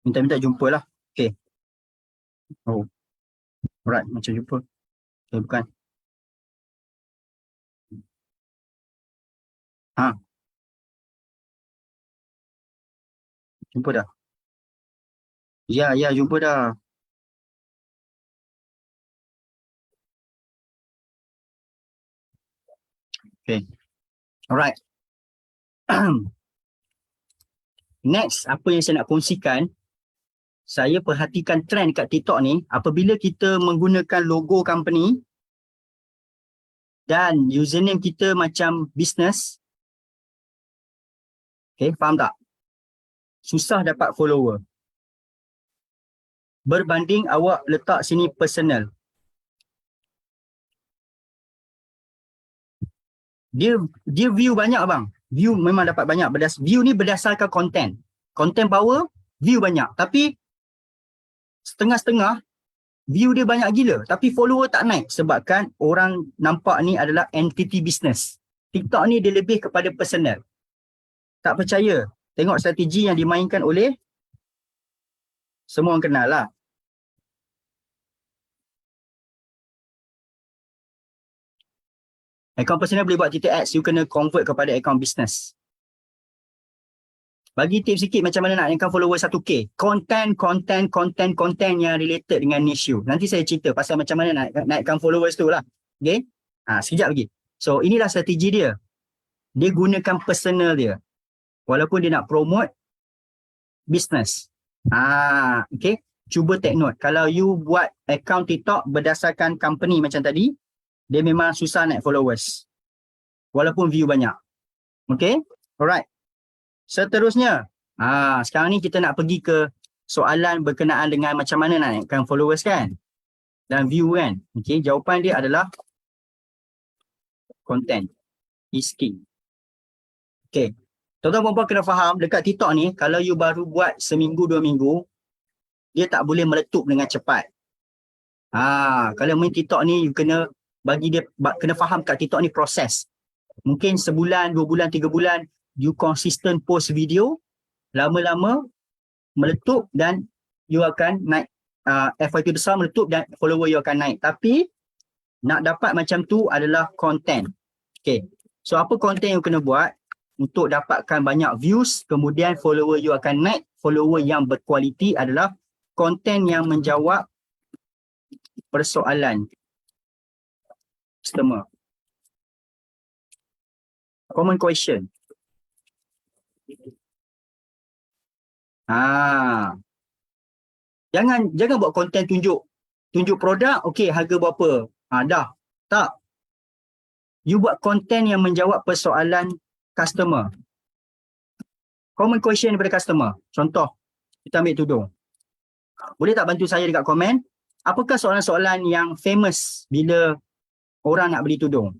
Minta jumpa lah. Okay. Alright, macam jumpa. Okay, bukan. Jumpa dah. Ya, jumpa dah. Okay. Alright. Next, apa yang saya nak kongsikan, saya perhatikan trend kat TikTok ni, apabila kita menggunakan logo company dan username kita macam business, okay, faham tak? Susah dapat follower. Berbanding awak letak sini personal. Dia view banyak bang. View memang dapat banyak. View ni berdasarkan konten. Konten power, view banyak. Tapi setengah-setengah, view dia banyak gila. Tapi follower tak naik. Sebabkan orang nampak ni adalah entity business. TikTok ni dia lebih kepada personal. Tak percaya? Tengok strategi yang dimainkan oleh semua orang kenal lah. Akaun personal boleh buat titik ads, you kena convert kepada akaun business. Bagi tips sikit macam mana nak naikkan follower 1K. Konten yang related dengan niche you. Nanti saya cerita pasal macam mana nak naikkan followers tu lah. Okay? Sekejap lagi. So inilah strategi dia. Dia gunakan personal dia. Walaupun dia nak promote business. Okay? Cuba take note. Kalau you buat account TikTok berdasarkan company macam tadi, dia memang susah naik followers. Walaupun view banyak. Okay? Alright. Seterusnya. Sekarang ni kita nak pergi ke soalan berkenaan dengan macam mana nak naikkan followers kan? Dan view kan? Okay, jawapan dia adalah content is king. Okay. Tuan-tuan perempuan kena faham, dekat TikTok ni, kalau you baru buat seminggu, 2 minggu, dia tak boleh meletup dengan cepat. Kalau main TikTok ni, you kena bagi dia, kena faham kat TikTok ni proses. Mungkin sebulan, 2 bulan, 3 bulan, you consistent post video, lama-lama meletup dan you akan naik, FYP besar meletup dan follower you akan naik. Tapi, nak dapat macam tu adalah content. Okay. So, apa content yang kena buat? Untuk dapatkan banyak views, kemudian follower you akan naik. Follower yang berkualiti adalah konten yang menjawab persoalan customer. Common question. Jangan buat konten tunjuk produk, okey, harga berapa? Dah. Tak. You buat konten yang menjawab persoalan customer. Common question daripada customer. Contoh, kita ambil tudung. Boleh tak bantu saya dekat komen? Apakah soalan-soalan yang famous bila orang nak beli tudung?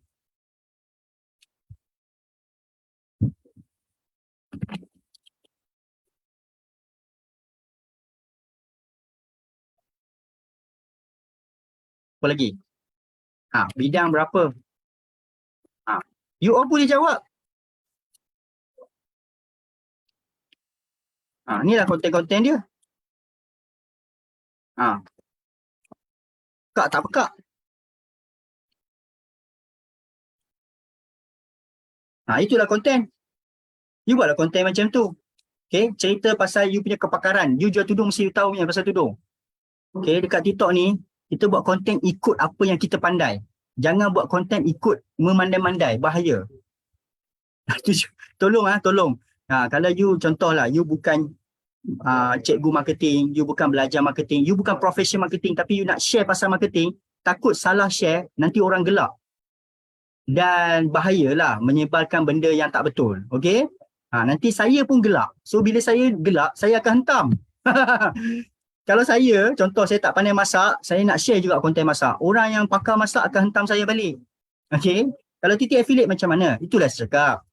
Apa lagi? Bidang berapa? You all boleh jawab. Inilah konten-konten dia. Pekak tak pekak? Itulah konten. You buatlah konten macam tu. Okay, cerita pasal you punya kepakaran. You jual tudung, mesti you tahu punya pasal tudung. Okay, dekat TikTok ni, kita buat konten ikut apa yang kita pandai. Jangan buat konten ikut memandai-mandai. Bahaya. Tolong. Kalau you, contohlah, you bukan cikgu marketing, you bukan belajar marketing, you bukan profession marketing, tapi you nak share pasal marketing, takut salah share, nanti orang gelak. Dan bahayalah menyebarkan benda yang tak betul. Okay? Nanti saya pun gelak. So, bila saya gelak, saya akan hentam. Kalau saya, contoh saya tak pandai masak, saya nak share juga konten masak. Orang yang pakar masak akan hentam saya balik. Okay? Kalau titik affiliate macam mana? Itulah saya cakap.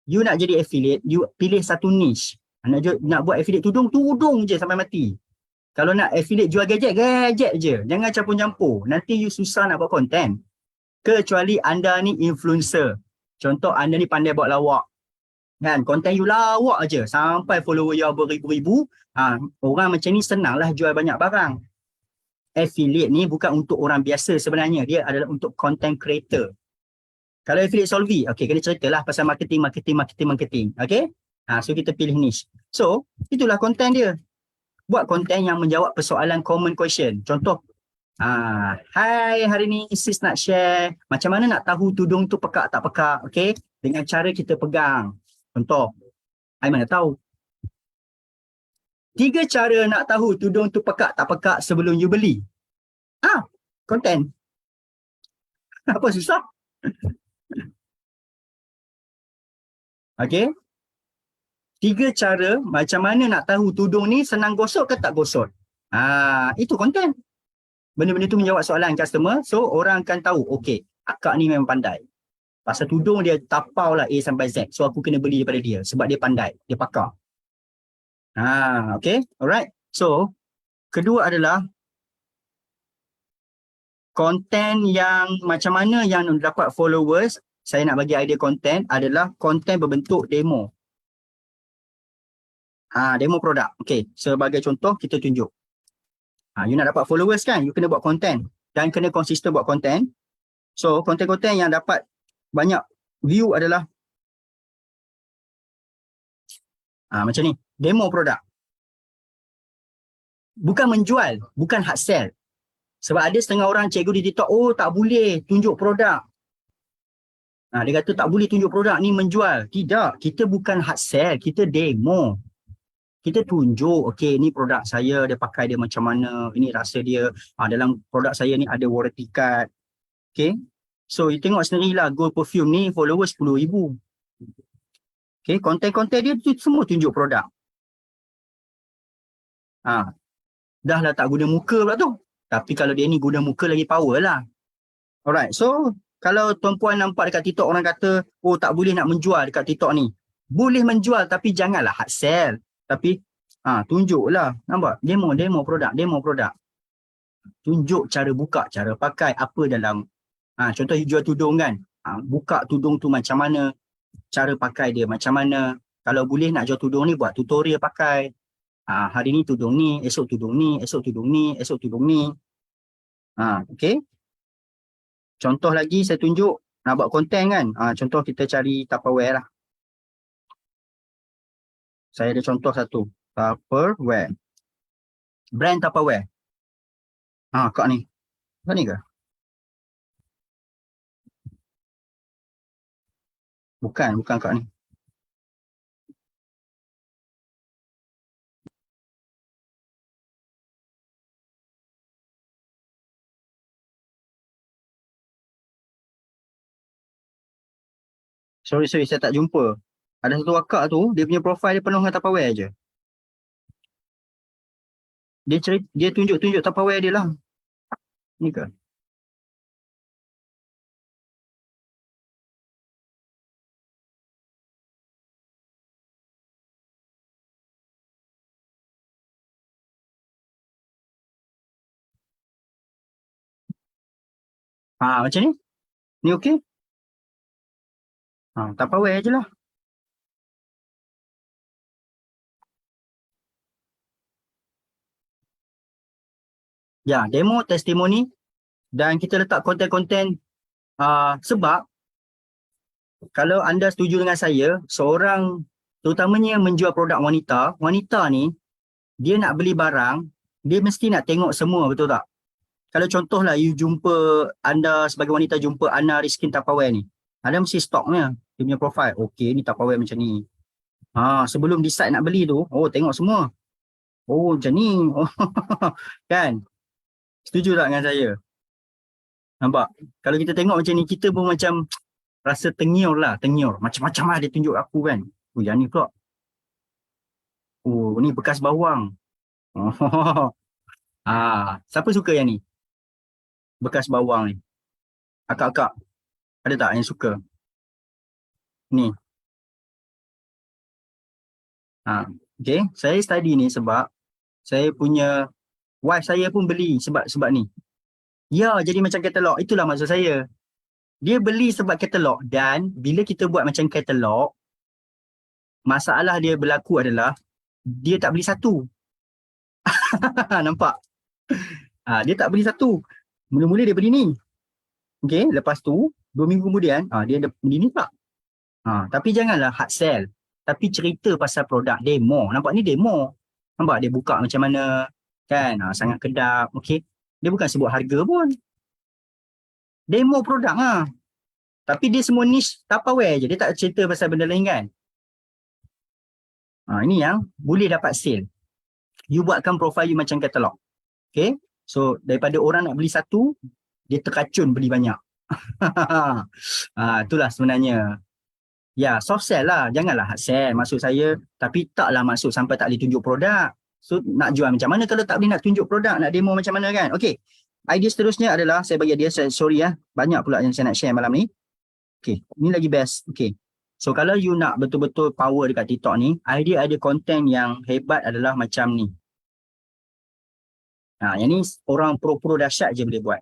You nak jadi affiliate, you pilih satu niche. Nak buat affiliate tudung je sampai mati. Kalau nak affiliate jual gadget je. Jangan campur-campur. Nanti you susah nak buat konten. Kecuali anda ni influencer. Contoh anda ni pandai buat lawak. Kan, konten you lawak aja sampai follower you beribu-ribu. Orang macam ni senanglah jual banyak barang. Affiliate ni bukan untuk orang biasa sebenarnya. Dia adalah untuk content creator. Kalau affiliate Solvi, okay, kena ceritalah pasal marketing. Okay? So kita pilih niche. So, itulah konten dia. Buat konten yang menjawab persoalan common question. Contoh, hai, hari ni sis nak share macam mana nak tahu tudung tu pekak tak pekak, okay? Dengan cara kita pegang. Contoh, I mana tahu? 3 cara nak tahu tudung tu pekak tak pekak sebelum you beli. Konten. Apa susah? Okay? 3 cara macam mana nak tahu tudung ni senang gosok ke tak gosok. Itu konten. Benda-benda tu menjawab soalan customer. So, orang akan tahu, okay, akak ni memang pandai. Pasal tudung dia tapau lah A sampai Z. So, aku kena beli daripada dia. Sebab dia pandai. Dia pakar. Okay. Alright. So, kedua adalah konten yang macam mana yang dapat followers. Saya nak bagi idea konten adalah konten berbentuk demo. Demo produk. Okay. Sebagai contoh, kita tunjuk. You nak dapat followers kan? You kena buat konten. Dan kena konsisten buat konten. So, konten-konten yang dapat banyak view adalah macam ni. Demo produk. Bukan menjual. Bukan hard sell. Sebab ada setengah orang cikgu di TikTok, tak boleh tunjuk produk. Dia kata tak boleh tunjuk produk ni menjual. Tidak. Kita bukan hard sell. Kita demo. Kita tunjuk, okay, ni produk saya, dia pakai dia macam mana, ini rasa dia, dalam produk saya ni ada warranty card. Okay, so you tengok sendirilah Gold Perfume ni followers 10,000. Okay, konten-konten dia tu semua tunjuk produk. Dah lah tak guna muka pula tu. Tapi kalau dia ni guna muka lagi power lah. Alright, so kalau tuan-puan nampak dekat TikTok orang kata, tak boleh nak menjual dekat TikTok ni. Boleh menjual tapi janganlah hard sell. Tapi tunjuklah, nampak? Demo produk. Tunjuk cara buka, cara pakai, apa dalam. Contoh you jual tudung kan. Buka tudung tu macam mana, cara pakai dia macam mana. Kalau boleh nak jual tudung ni, buat tutorial pakai. Hari ni tudung ni, esok tudung ni, esok tudung ni, esok tudung ni. Okay. Contoh lagi saya tunjuk, nak buat konten kan. Contoh kita cari Tupperware lah. Saya ada contoh satu. Tupperware. Brand Tupperware. Kak ni. Kak ni ke? Bukan kak ni. Sorry, saya tak jumpa. Ada satu akak tu, dia punya profile dia penuh dengan Tupperware je. Dia tunjuk-tunjuk Tupperware dia lah. Ni ke? Macam ni? Ni okey? Tupperware je lah. Ya, demo, testimoni dan kita letak konten-konten sebab kalau anda setuju dengan saya, seorang terutamanya yang menjual produk wanita, wanita ni dia nak beli barang, dia mesti nak tengok semua, betul tak? Kalau contohlah you jumpa, anda sebagai wanita jumpa Ana Rizkin Tupperware ni, anda mesti stoknya, dia punya profile, okey ni Tupperware macam ni. Sebelum decide nak beli tu, tengok semua. Macam ni. Kan? Setuju tak dengan saya? Nampak? Kalau kita tengok macam ni, kita pun macam rasa tengiur lah, tengiur. Macam-macam lah dia tunjuk aku kan. Yang ni pula. Ni bekas bawang. Siapa suka yang ni? Bekas bawang ni. Akak-akak, ada tak yang suka? Ni. Okay, saya study ni sebab saya punya wife saya pun beli sebab ni. Ya, jadi macam katalog. Itulah maksud saya. Dia beli sebab katalog dan bila kita buat macam katalog, masalah dia berlaku adalah dia tak beli satu. Nampak? Dia tak beli satu. Mula-mula dia beli ni. Okay, lepas tu 2 minggu kemudian dia beli ni tak. Tapi janganlah hard sell. Tapi cerita pasal produk demo. Nampak ni demo. Nampak dia buka macam mana. Kan? Sangat kedap. Okay. Dia bukan sebut harga pun. Demo produk lah. Tapi dia semua niche Tupperware je. Dia tak cerita pasal benda lain kan. Ini yang boleh dapat sale. You buatkan profile you macam katalog. Okay. So daripada orang nak beli satu, dia terkacun beli banyak. Itulah sebenarnya. Ya, soft sell lah. Janganlah hard sell. Maksud saya. Tapi taklah maksud sampai tak boleh tunjuk produk. So nak jual macam mana kalau tak boleh nak tunjuk produk, nak demo macam mana kan? Okay. Idea seterusnya adalah saya bagi idea, sorry banyak pula yang saya nak share malam ni. Okay, ni lagi best. Okay. So kalau you nak betul-betul power dekat TikTok ni, idea ada konten yang hebat adalah macam ni. Yang ni orang pro-pro dahsyat je boleh buat.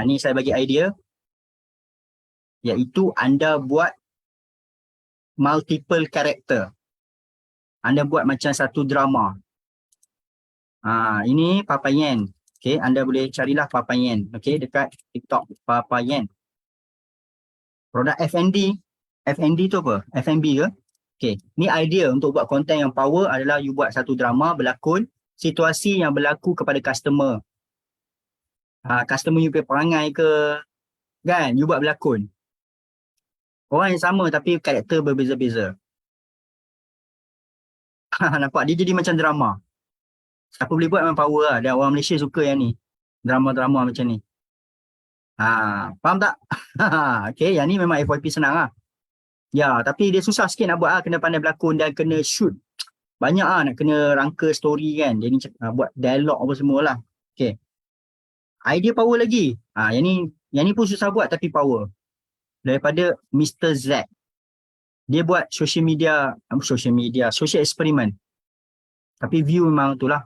Ni saya bagi idea. Iaitu anda buat multiple character. Anda buat macam satu drama. Ini Papa Yen. Okay, anda boleh carilah Papa Yen. Okay, dekat TikTok Papa Yen. Produk F&D. F&D tu apa? F&B ke? Okay, ni idea untuk buat konten yang power adalah you buat satu drama berlakon situasi yang berlaku kepada customer. Customer you punya perangai ke, kan? You buat berlakon. Orang yang sama tapi karakter berbeza-beza. Nampak? Dia jadi macam drama. Siapa boleh buat memang power lah. Dan orang Malaysia suka yang ni. Drama-drama macam ni. Faham tak? Okay, yang ni memang FYP senang lah. Ya, tapi dia susah sikit nak buat lah. Kena pandai berlakon dan kena shoot. Banyak lah nak kena rangka story kan. Dia ni buat dialog apa semua lah. Okay. Idea power lagi. Yang ni pun susah buat tapi power. Daripada Mr. Z. Dia buat social experiment. Tapi view memang tu lah.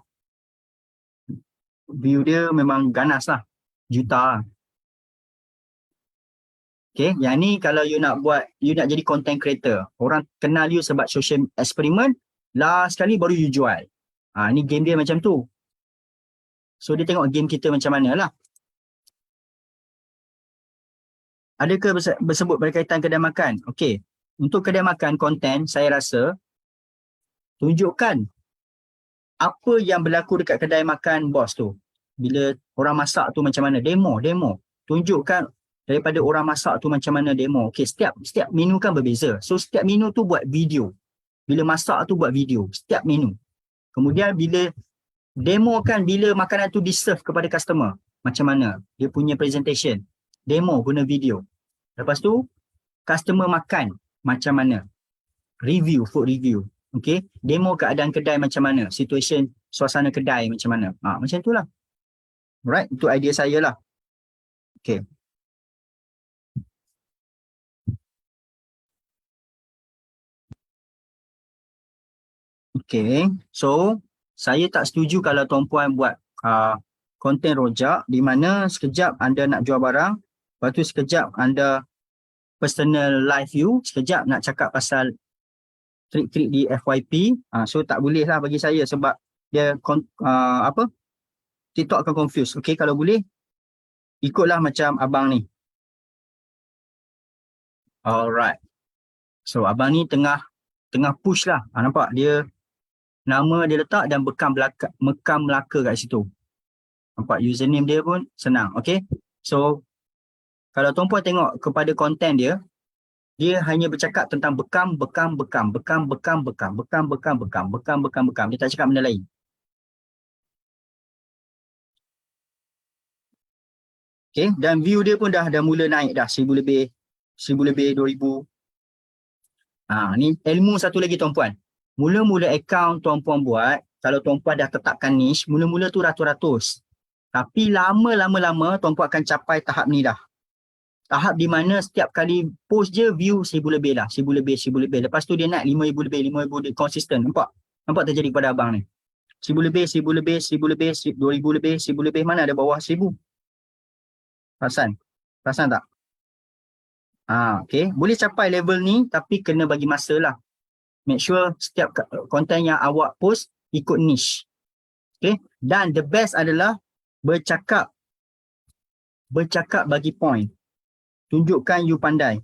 View dia memang ganas lah. Juta lah. Okay, yang ni kalau you nak buat, you nak jadi content creator. Orang kenal you sebab social experiment. Last sekali baru you jual. Ni game dia macam tu. So dia tengok game kita macam mana lah. Adakah bersebut berkaitan kedai makan? Okay. Untuk kedai makan konten, saya rasa tunjukkan apa yang berlaku dekat kedai makan bos tu. Bila orang masak tu macam mana? Demo. Tunjukkan daripada orang masak tu macam mana demo. Okay, setiap menu kan berbeza. So setiap menu tu buat video. Bila masak tu buat video. Setiap menu. Kemudian bila demo kan, bila makanan tu di-serve kepada customer. Macam mana? Dia punya presentation. Demo guna video. Lepas tu, customer makan. Macam mana? Review, food review. Okay, demo keadaan kedai macam mana, situation suasana kedai macam mana. Macam itulah. Alright, itu idea saya lah. Okay. Okay, so saya tak setuju kalau tuan-puan buat konten rojak di mana sekejap anda nak jual barang, lepas tu sekejap anda personal life you, sekejap nak cakap pasal trik-trik di FYP. So tak boleh lah bagi saya sebab dia TikTok akan confuse. Okay, kalau boleh ikutlah macam abang ni. Alright. So abang ni tengah push lah. Nampak dia nama dia letak dan Mekam Melaka kat situ. Nampak username dia pun senang. Okay. So kalau tuan-puan tengok kepada konten dia, dia hanya bercakap tentang bekam. Dia tak cakap benda lain. Okay, dan view dia pun dah mula naik dah 1000 lebih, 2000. Ni ilmu satu lagi tuan-puan. Mula-mula account tuan-puan buat, kalau tuan-puan dah tetapkan niche, mula-mula tu ratus-ratus. Tapi lama-lama tuan-puan akan capai tahap ni dah. Tahap di mana setiap kali post je view 1000 lebih lah, 1000 lebih. Lepas tu dia naik 5000 lebih, 5000 lebih konsisten. Nampak terjadi kepada abang ni. 1000 lebih, 2000 lebih, 1000 lebih, mana ada bawah 1000. Perasan tak? Okay. Boleh capai level ni tapi kena bagi masa lah. Make sure setiap konten yang awak post ikut niche. Okay. Dan the best adalah bercakap bagi point. Tunjukkan you pandai.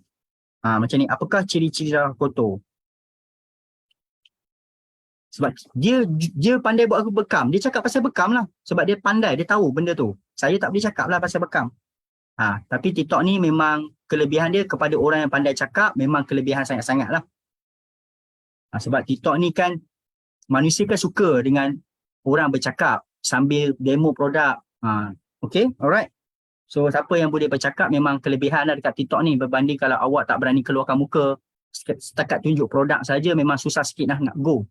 Macam ni. Apakah ciri-ciri darah kotor? Sebab dia pandai buat aku bekam. Dia cakap pasal bekam lah. Sebab dia pandai. Dia tahu benda tu. Saya tak boleh cakap lah pasal bekam. Tapi TikTok ni memang kelebihan dia kepada orang yang pandai cakap, memang kelebihan sangat-sangat lah. Sebab TikTok ni kan, manusia kan suka dengan orang bercakap sambil demo produk. Okay, alright. So siapa yang boleh bercakap memang kelebihan lah dekat TikTok ni, berbanding kalau awak tak berani keluarkan muka, setakat tunjuk produk saja memang susah sikit lah nak go.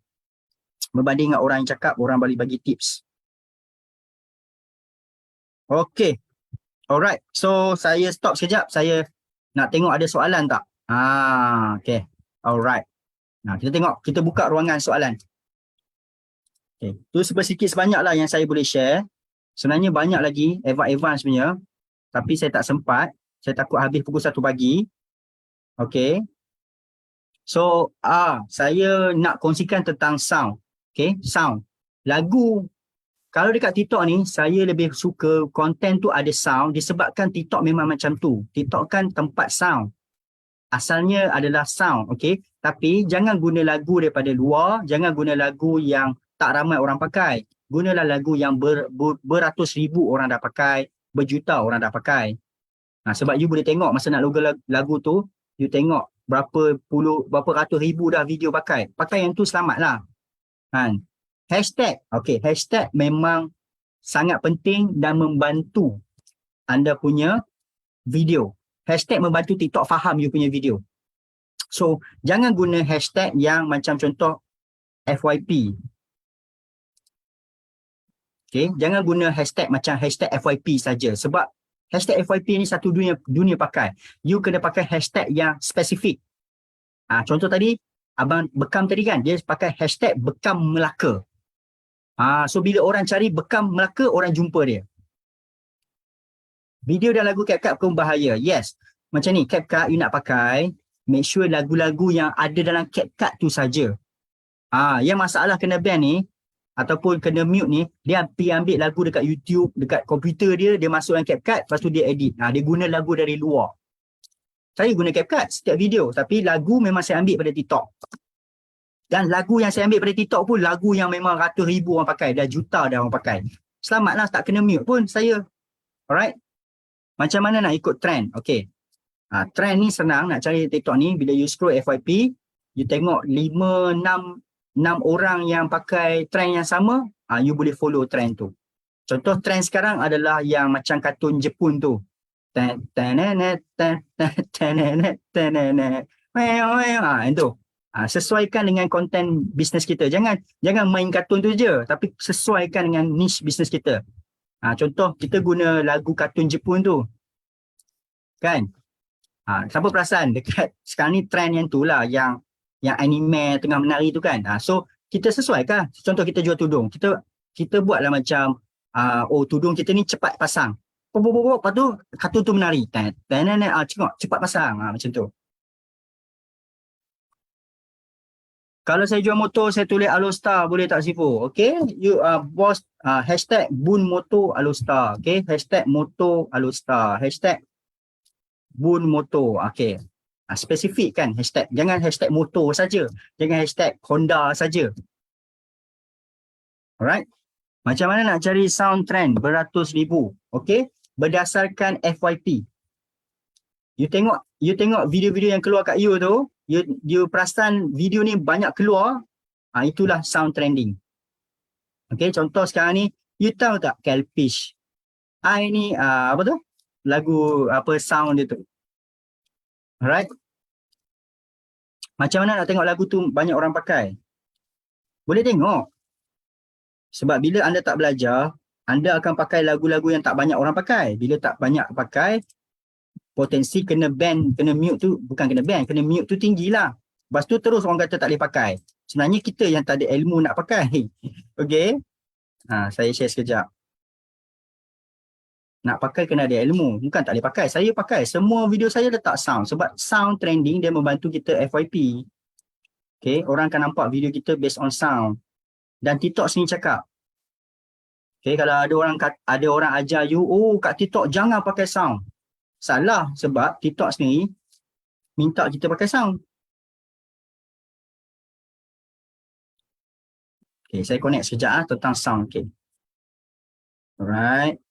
Berbanding dengan orang yang cakap, orang bagi tips. Okay. Alright, so saya stop sekejap. Saya nak tengok ada soalan tak? Okay. Alright. Kita buka ruangan soalan. Okay. Tu sikit sebanyak lah yang saya boleh share. Sebenarnya banyak lagi, advance sebenarnya. Tapi saya tak sempat. Saya takut habis pukul 1 pagi. Okay. So, saya nak kongsikan tentang sound. Okay, sound. Lagu. Kalau dekat TikTok ni, saya lebih suka konten tu ada sound disebabkan TikTok memang macam tu. TikTok kan tempat sound. Asalnya adalah sound, okay? Tapi jangan guna lagu daripada luar, jangan guna lagu yang tak ramai orang pakai. Gunalah lagu yang beratus ribu orang dah pakai, berjuta orang dah pakai. Sebab you boleh tengok masa nak logo lagu tu, you tengok berapa ratus ribu dah video pakai. Pakai yang tu selamatlah. Hashtag, okay, hashtag memang sangat penting dan membantu anda punya video. Hashtag membantu TikTok faham you punya video. So, jangan guna hashtag yang macam contoh FYP. Okay, jangan guna hashtag macam hashtag FYP saja. Sebab hashtag FYP ni satu dunia pakai. You kena pakai hashtag yang spesifik. Contoh tadi, abang bekam tadi kan, dia pakai hashtag bekam Melaka. So bila orang cari bekam Melaka, orang jumpa dia. Video dan lagu CapCut pun bahaya. Yes. Macam ni, CapCut you nak pakai, make sure lagu-lagu yang ada dalam CapCut tu saja. Yang masalah kena ban ni, ataupun kena mute ni, dia pergi ambil lagu dekat YouTube, dekat komputer dia masuk dalam CapCut, lepas tu dia edit. Dia guna lagu dari luar. Saya guna CapCut setiap video, tapi lagu memang saya ambil pada TikTok. Dan lagu yang saya ambil pada TikTok pun lagu yang memang ratus ribu orang pakai, dah juta dah orang pakai. Selamatlah tak kena mute pun saya. Alright. Macam mana nak ikut trend? Okay. Trend ni senang nak cari TikTok ni. Bila you scroll FYP, you tengok 5, 6 orang yang pakai trend yang sama, you boleh follow trend tu. Contoh trend sekarang adalah yang macam kartun Jepun tu. Itu. Sesuaikan dengan konten bisnes kita. Jangan main kartun tu je, tapi sesuaikan dengan niche bisnes kita. Contoh kita guna lagu kartun Jepun tu. Kan? Siapa perasan dekat sekarang ni trend yang tu lah, yang anime tengah menari tu kan. So kita sesuaikan. Contoh kita jual tudung. Kita buatlah macam tudung kita ni cepat pasang. Lepas tu kartun tu menari. Tengok cepat pasang. Macam tu. Kalau saya jual motor, saya tulis Alostar, boleh tak Sifu? Okay, you boss, hashtag Bun Motor Alostar. Okay, hashtag Motor Alostar, hashtag Bun Motor. Okay, spesifik kan hashtag. Jangan hashtag motor saja. Jangan hashtag Honda saja. Alright. Macam mana nak cari sound trend beratus ribu? Okay, berdasarkan FYP. You tengok video-video yang keluar kat you tu, you perasan video ni banyak keluar, itulah sound trending. Okay, contoh sekarang ni, you tahu tak Kelpish? Ini apa tu? Lagu apa sound dia tu. Alright. Macam mana nak tengok lagu tu banyak orang pakai? Boleh tengok. Sebab bila anda tak belajar, anda akan pakai lagu-lagu yang tak banyak orang pakai. Bila tak banyak pakai, potensi kena ban, kena mute tu, bukan kena ban, kena mute tu tinggi lah. Lepas tu terus orang kata tak boleh pakai. Sebenarnya kita yang tak ada ilmu nak pakai. Okay. Saya share sekejap. Nak pakai kena ada ilmu. Bukan tak boleh pakai. Saya pakai. Semua video saya letak sound. Sebab sound trending dia membantu kita FYP. Okay. Orang akan nampak video kita based on sound. Dan TikTok sini cakap. Okay. Kalau ada orang ajar you, kat TikTok jangan pakai sound. Salah, sebab TikTok sendiri minta kita pakai sound. Okay, saya connect sekejap tentang sound. Okay. Alright.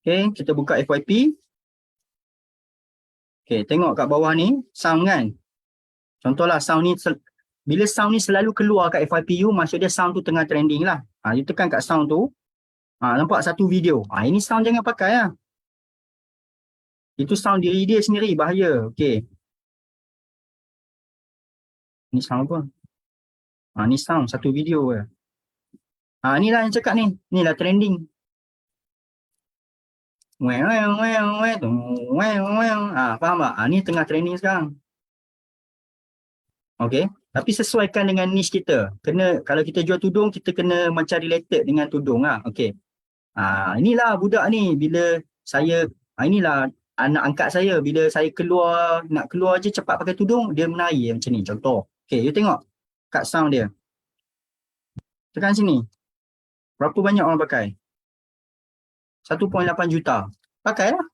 Okay, kita buka FYP. Okay, tengok kat bawah ni, sound kan. Contohlah sound ni, bila sound ni selalu keluar kat FYP you, maksud dia sound tu tengah trending lah. You tekan kat sound tu, nampak satu video. Ini sound jangan pakai lah. Itu sound diri dia sendiri, bahaya. Okay. Ni sound apa? Ni sound, satu video ke. Ni lah yang cakap ni. Ni lah trending. Faham tak? Ni tengah trending sekarang. Okay. Tapi sesuaikan dengan niche kita. Kalau kita jual tudung, kita kena macam related dengan tudung lah. Okay. Inilah budak ni. Bila saya, inilah anak angkat saya. Bila saya nak keluar je cepat pakai tudung, dia menari macam ni. Contoh. Okay, you tengok kat sound dia. Tekan sini. Berapa banyak orang pakai? 1.8 juta. Pakai lah.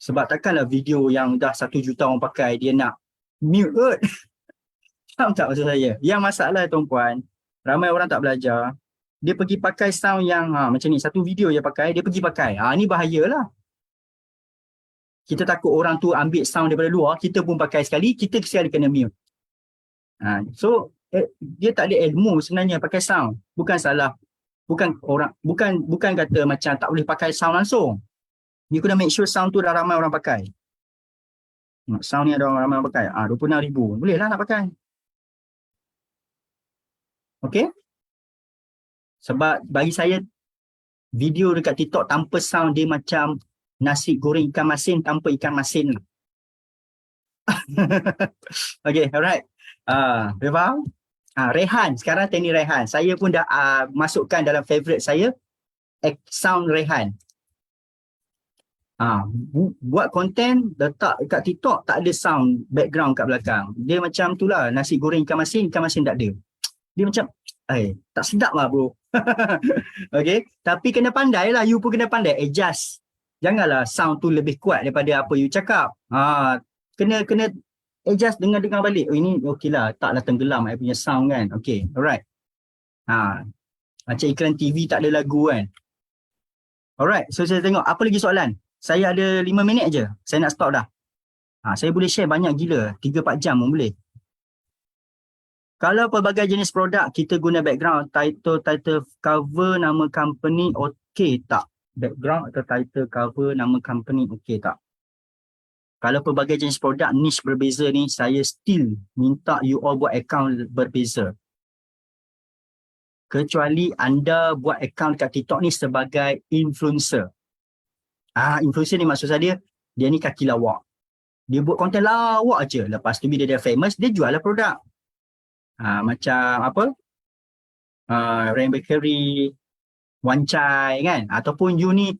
Sebab takkanlah video yang dah 1 juta orang pakai, dia nak mute kot. Faham tak maksud saya? Yang masalah tuan-puan, ramai orang tak belajar. Dia pergi pakai sound yang macam ni, satu video dia pakai, dia pergi pakai. Ni bahayalah. Kita takut orang tu ambil sound daripada luar, kita pun pakai sekali, kita sekali kena mute. So, dia tak ada ilmu sebenarnya pakai sound. Bukan salah. Bukan kata macam tak boleh pakai sound langsung. Dia kena make sure sound tu dah ramai orang pakai. Sound ni ada orang ramai orang pakai. 26,000. Boleh lah nak pakai. Okay? Sebab bagi saya, video dekat TikTok tanpa sound dia macam nasi goreng ikan masin tanpa ikan masin. Okay, alright. Boleh faham? Rehan. Sekarang teknik Rehan. Saya pun dah masukkan dalam favourite saya. Sound Rehan. Buat konten, letak kat TikTok, tak ada sound background kat belakang. Dia macam tu lah, nasi goreng ikan masin tak ada. Dia macam, tak sedap lah bro. Okay, tapi kena pandai lah, you pun kena pandai adjust. Janganlah sound tu lebih kuat daripada apa you cakap. Kena adjust, dengar balik. Ini okey lah, taklah tenggelam I punya sound kan. Okay, alright. Macam iklan TV tak ada lagu kan. Alright, so saya tengok, apa lagi soalan? Saya ada 5 minit je. Saya nak stop dah. Saya boleh share banyak gila. 3-4 jam pun boleh. Kalau pelbagai jenis produk kita guna background, title cover, nama company, okey tak? Background atau title cover, nama company, okey tak? Kalau pelbagai jenis produk niche berbeza ni, saya still minta you all buat account berbeza. Kecuali anda buat account kat TikTok ni sebagai influencer. Influencer ni maksud saya, dia ni kaki lawak. Dia buat konten lawak je. Lepas tu bila dia famous, dia jual lah produk. Macam apa? Rain Bakery, Wan Chai kan? Ataupun you ni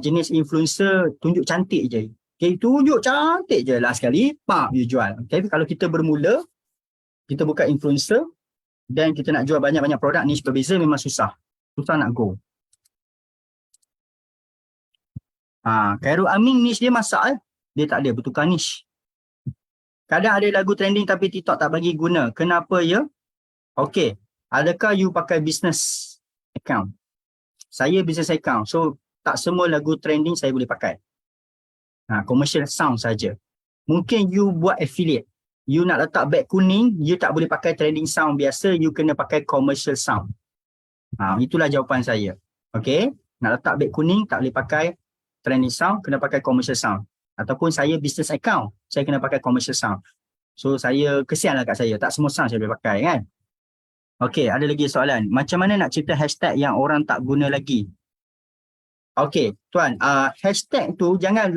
jenis influencer tunjuk cantik je. Okay, tunjuk cantik je lah sekali, you jual. Okay, kalau kita bermula, kita buka influencer dan kita nak jual banyak-banyak produk niche berbeza memang susah. Susah nak go. Khairul Amin niche dia masak dia tak ada bertukar niche. Kadang ada lagu trending tapi TikTok tak bagi guna. Kenapa ya? Okey, adakah you pakai business account? Saya business account. So tak semua lagu trending saya boleh pakai. Commercial sound saja. Mungkin you buat affiliate. You nak letak beg kuning, you tak boleh pakai trending sound biasa, you kena pakai commercial sound. Itulah jawapan saya. Okey, nak letak beg kuning tak boleh pakai trending sound, kena pakai commercial sound. Ataupun saya business account, saya kena pakai commercial sound. So saya kesianlah kat saya, tak semua sound saya boleh pakai kan. Okey, ada lagi soalan. Macam mana nak cipta hashtag yang orang tak guna lagi? Okey, tuan, hashtag tu jangan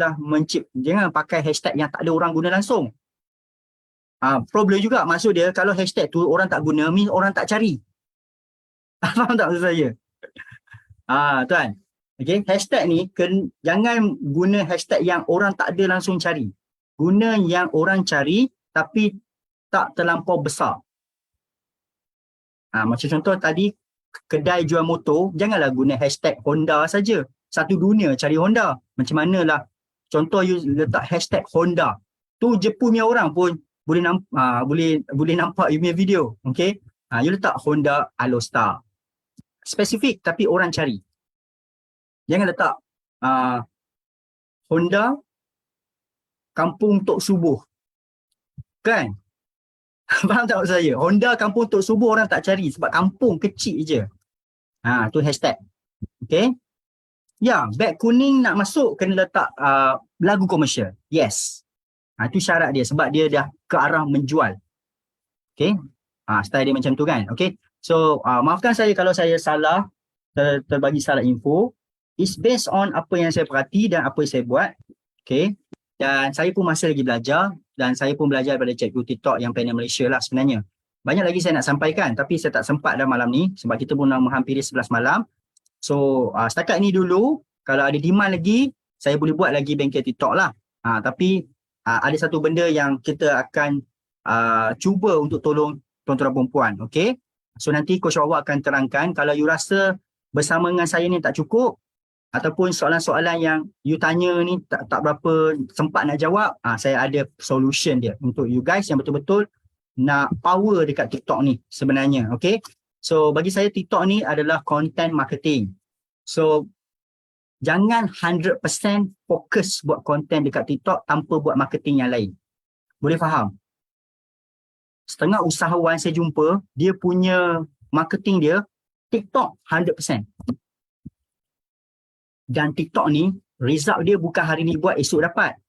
pakai hashtag yang tak ada orang guna langsung. Problem juga maksud dia kalau hashtag tu orang tak guna, means orang tak cari. Faham tak maksud saya? Tuan. Okay, hashtag ni jangan guna hashtag yang orang tak ada langsung cari. Guna yang orang cari tapi tak terlampau besar. Macam contoh tadi, kedai jual motor, janganlah guna hashtag Honda saja. Satu dunia cari Honda. Macam manalah, contoh you letak hashtag Honda. Tu Jepun punya orang pun boleh nampak you punya video. Okay, you letak Honda Alostar. Spesifik tapi orang cari. Jangan letak Honda Kampung Tok Subuh. Kan? Faham tak maksud saya? Honda Kampung Tok Subuh orang tak cari sebab kampung kecil je. Tu hashtag. Okay? Ya, beg kuning nak masuk kena letak lagu komersial. Yes. Itu syarat dia sebab dia dah ke arah menjual. Okay? Style dia macam tu kan? Okay? So, maafkan saya kalau saya salah, terbagi salah info. It's based on apa yang saya perhati dan apa yang saya buat. Okay. Dan saya pun masih lagi belajar. Dan saya pun belajar daripada cikgu TikTok yang panel Malaysia lah sebenarnya. Banyak lagi saya nak sampaikan tapi saya tak sempat dah malam ni. Sebab kita pun dah menghampiri 11 malam. So setakat ni dulu. Kalau ada demand lagi, saya boleh buat lagi bengkel TikTok lah. Tapi ada satu benda yang kita akan cuba untuk tolong tuan-tuan perempuan. Okay. So nanti Coach Wawa akan terangkan. Kalau you rasa bersama dengan saya ni tak cukup, ataupun soalan-soalan yang you tanya ni tak berapa sempat nak jawab, saya ada solution dia untuk you guys yang betul-betul nak power dekat TikTok ni sebenarnya. Okay, so bagi saya TikTok ni adalah content marketing. So jangan 100% fokus buat content dekat TikTok tanpa buat marketing yang lain. Boleh faham? Setengah usahawan saya jumpa, dia punya marketing dia TikTok 100%. Dan TikTok ni, result dia bukan hari ni buat, esok dapat.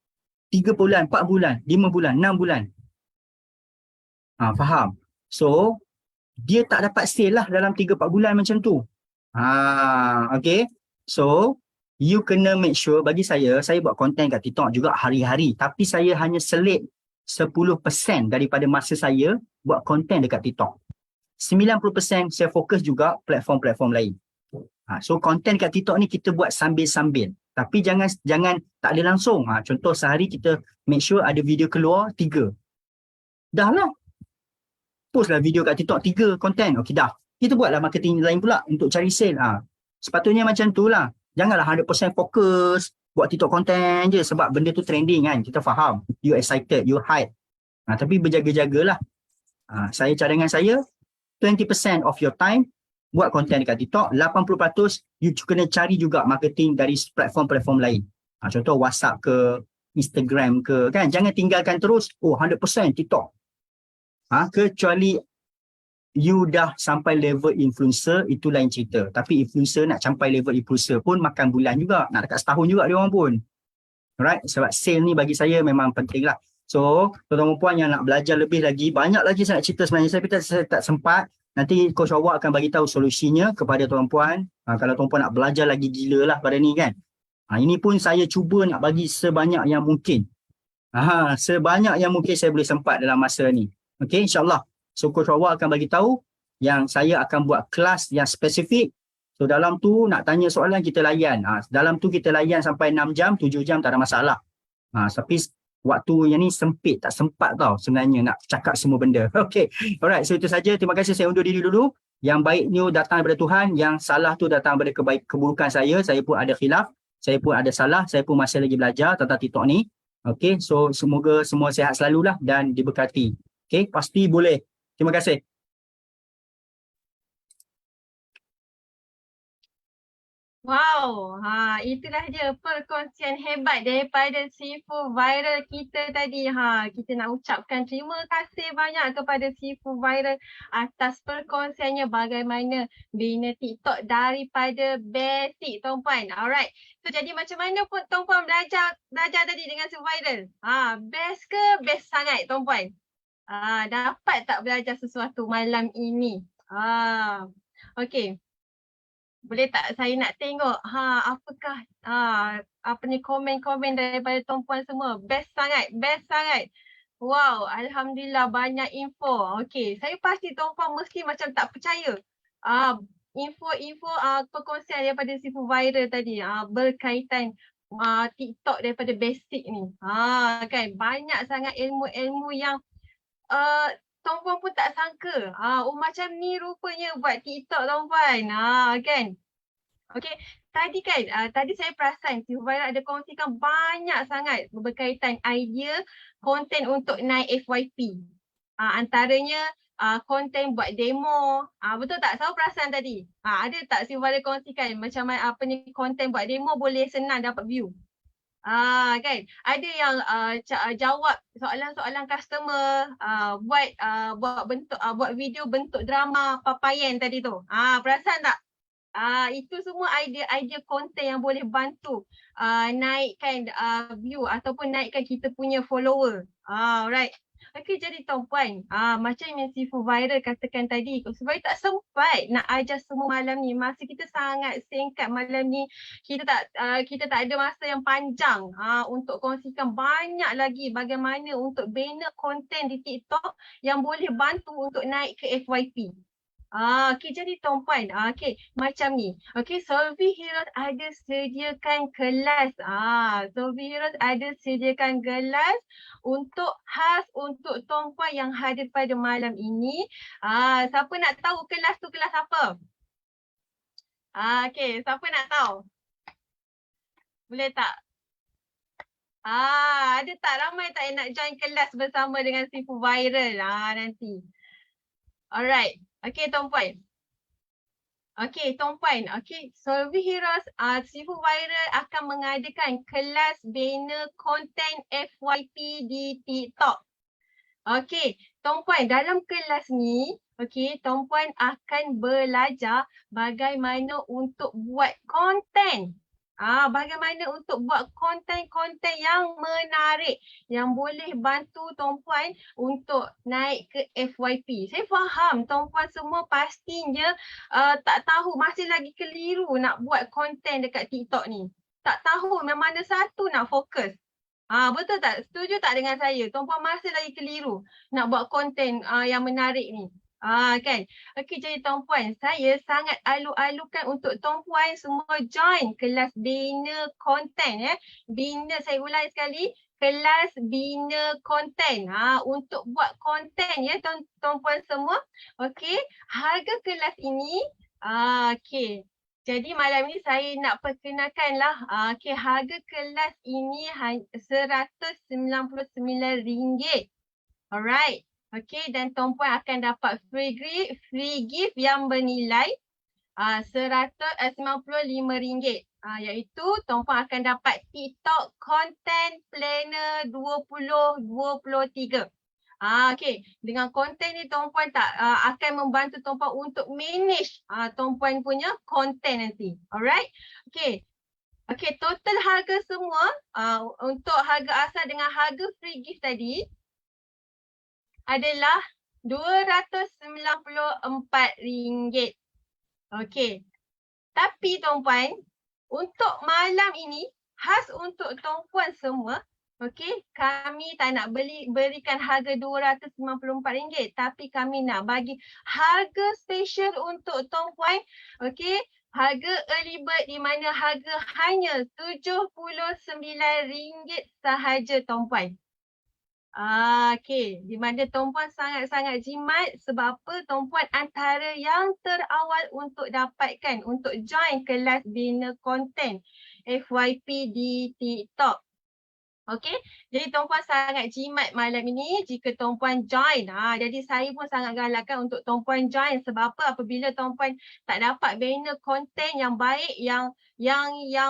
3 bulan, 4 bulan, 5 bulan, 6 bulan. Faham? So, dia tak dapat sale lah dalam 3-4 bulan macam tu. Okay. So, you kena make sure, bagi saya buat konten kat TikTok juga hari-hari. Tapi saya hanya selit 10% daripada masa saya buat konten dekat TikTok. 90% saya fokus juga platform-platform lain. So konten kat TikTok ni kita buat sambil-sambil. Tapi jangan tak ada langsung. Contoh sehari kita make sure ada video keluar 3. Dah lah. Post lah video kat TikTok 3 konten. Okey dah. Kita buatlah marketing lain pula untuk cari sale. Sepatutnya macam tu lah. Janganlah 100% fokus buat TikTok konten je sebab benda tu trending kan. Kita faham. You excited, you hype. Tapi berjaga-jagalah. Cadangan saya 20% of your time buat konten dekat TikTok, 80% you kena cari juga marketing dari platform-platform lain. Contoh WhatsApp ke, Instagram ke, kan? Jangan tinggalkan terus, 100% TikTok. Kecuali you dah sampai level influencer, itu lain cerita. Tapi influencer nak sampai level influencer pun makan bulan juga, nak dekat setahun juga dia orang pun. Alright, sebab sale ni bagi saya memang penting lah. So, tuan-tuan dan puan yang nak belajar lebih lagi, banyak lagi saya nak cerita sebenarnya, saya tak sempat. Nanti Coach Wawak akan bagi tahu solusinya kepada tuan-puan. Kalau tuan-puan nak belajar lagi gila lah pada ni kan. Ini pun saya cuba nak bagi sebanyak yang mungkin. Sebanyak yang mungkin saya boleh sempat dalam masa ni. Okay, insyaAllah. So Coach Wawak akan bagi tahu yang saya akan buat kelas yang spesifik. So dalam tu nak tanya soalan kita layan. Dalam tu kita layan sampai 6 jam, 7 jam tak ada masalah. Tapi waktu yang ni sempit, tak sempat tau sebenarnya nak cakap semua benda. Okay, alright, so itu saja. Terima kasih, saya undur diri dulu. Yang baik ni datang daripada Tuhan, yang salah tu datang daripada keburukan saya. Saya pun ada khilaf, saya pun ada salah, saya pun masih lagi belajar tentang TikTok ni. Okay, so semoga semua sihat selalulah dan diberkati. Okay, pasti boleh. Terima kasih. Wow, itulah dia perkongsian hebat daripada Sifu Viral kita tadi. Kita nak ucapkan terima kasih banyak kepada Sifu Viral atas perkongsiannya bagaimana bina TikTok daripada basic, tuan-puan. Alright. So jadi macam mana pun tuan-puan belajar tadi dengan Sifu Viral? Best ke? Best sangat, tuan-puan. Dapat tak belajar sesuatu malam ini? Okay. Boleh tak saya nak tengok apakah komen-komen daripada tuan-puan semua. Best sangat. Wow, alhamdulillah banyak info. Okey, saya pasti tuan-puan mesti macam tak percaya. Info perkongsian daripada Sifu Viral tadi berkaitan TikTok daripada basic ni. Kan banyak sangat ilmu-ilmu yang tuan-puan pun tak sangka. Macam ni rupanya buat TikTok, tuan-puan. Kan? Okay. Tadi saya perasan Sifu Viral ada kongsikan banyak sangat berkaitan idea konten untuk naik FYP. Antaranya konten buat demo. Betul tak? Saya perasan tadi. Ada tak Sifu Viral kongsikan macam apa ni konten buat demo boleh senang dapat view? Kan ada yang jawab soalan-soalan customer, buat video bentuk drama Papayan tadi tu. Perasan tak? Itu semua idea konten yang boleh bantu naikkan view ataupun naikkan kita punya follower. Right. Okey, jadi tuan-puan, macam yang Sifu Viral katakan tadi, sebab tak sempat nak ajar semua malam ni. Masa kita sangat singkat malam ni. Kita tak ada masa yang panjang untuk kongsikan banyak lagi bagaimana untuk bina konten di TikTok yang boleh bantu untuk naik ke FYP. Okay, jadi tuan-puan, okay, macam ni. Okay, Solvi Heroes ada sediakan kelas. Solvi Heroes ada sediakan kelas khas untuk tuan-puan yang hadir pada malam ini. Siapa nak tahu kelas tu kelas apa? Okay, siapa nak tahu? Boleh tak? Ada tak ramai tak yang nak join kelas bersama dengan Sifu Viral nanti? Alright. Okay, tuan-puan. Okay, tuan-puan. Okay, Solvi Heroes, Sifu Viral akan mengadakan kelas bina konten FYP di TikTok. Okay, tuan-puan, dalam kelas ni, okay, tuan-puan akan belajar bagaimana untuk buat konten. Bagaimana untuk buat konten-konten yang menarik yang boleh bantu tuan-puan untuk naik ke FYP. Saya faham tuan-puan semua pastinya tak tahu, masih lagi keliru nak buat konten dekat TikTok ni. Tak tahu mana satu nak fokus. Betul tak? Setuju tak dengan saya? Tuan-puan masih lagi keliru nak buat konten yang menarik ni. Kan? Okey, jadi tuan-puan, saya sangat alu-alukan untuk tuan-puan semua join kelas bina konten ya. Saya ulangi sekali, kelas bina konten untuk buat konten ya tuan-puan semua. Okey, harga kelas ini okey. Jadi malam ni saya nak perkenalkanlah okey, harga kelas ini RM199. Alright. Okey, dan tuan-puan akan dapat free gift yang bernilai RM195. Iaitu tuan-puan akan dapat TikTok Content Planner 2023. Okay. Dengan konten ni tuan-puan tak akan membantu tuan-puan untuk manage tuan-puan punya konten nanti. Alright? Okay. Okay, total harga semua untuk harga asal dengan harga free gift tadi adalah RM294. Okay. Tapi tuan-puan, untuk malam ini khas untuk tuan-puan semua, okay, kami tak nak berikan harga RM294, tapi kami nak bagi harga special untuk tuan-puan, okay, harga early bird di mana harga hanya RM79 sahaja tuan-puan. Okay, di mana tuan-puan sangat-sangat jimat sebab apa tuan-puan antara yang terawal untuk dapatkan, untuk join kelas bina konten FYP di TikTok. Okay, jadi tuan-puan sangat jimat malam ini jika tuan-puan join. Jadi saya pun sangat galakkan untuk tuan-puan join sebab apa, apabila tuan-puan tak dapat bina konten yang baik, yang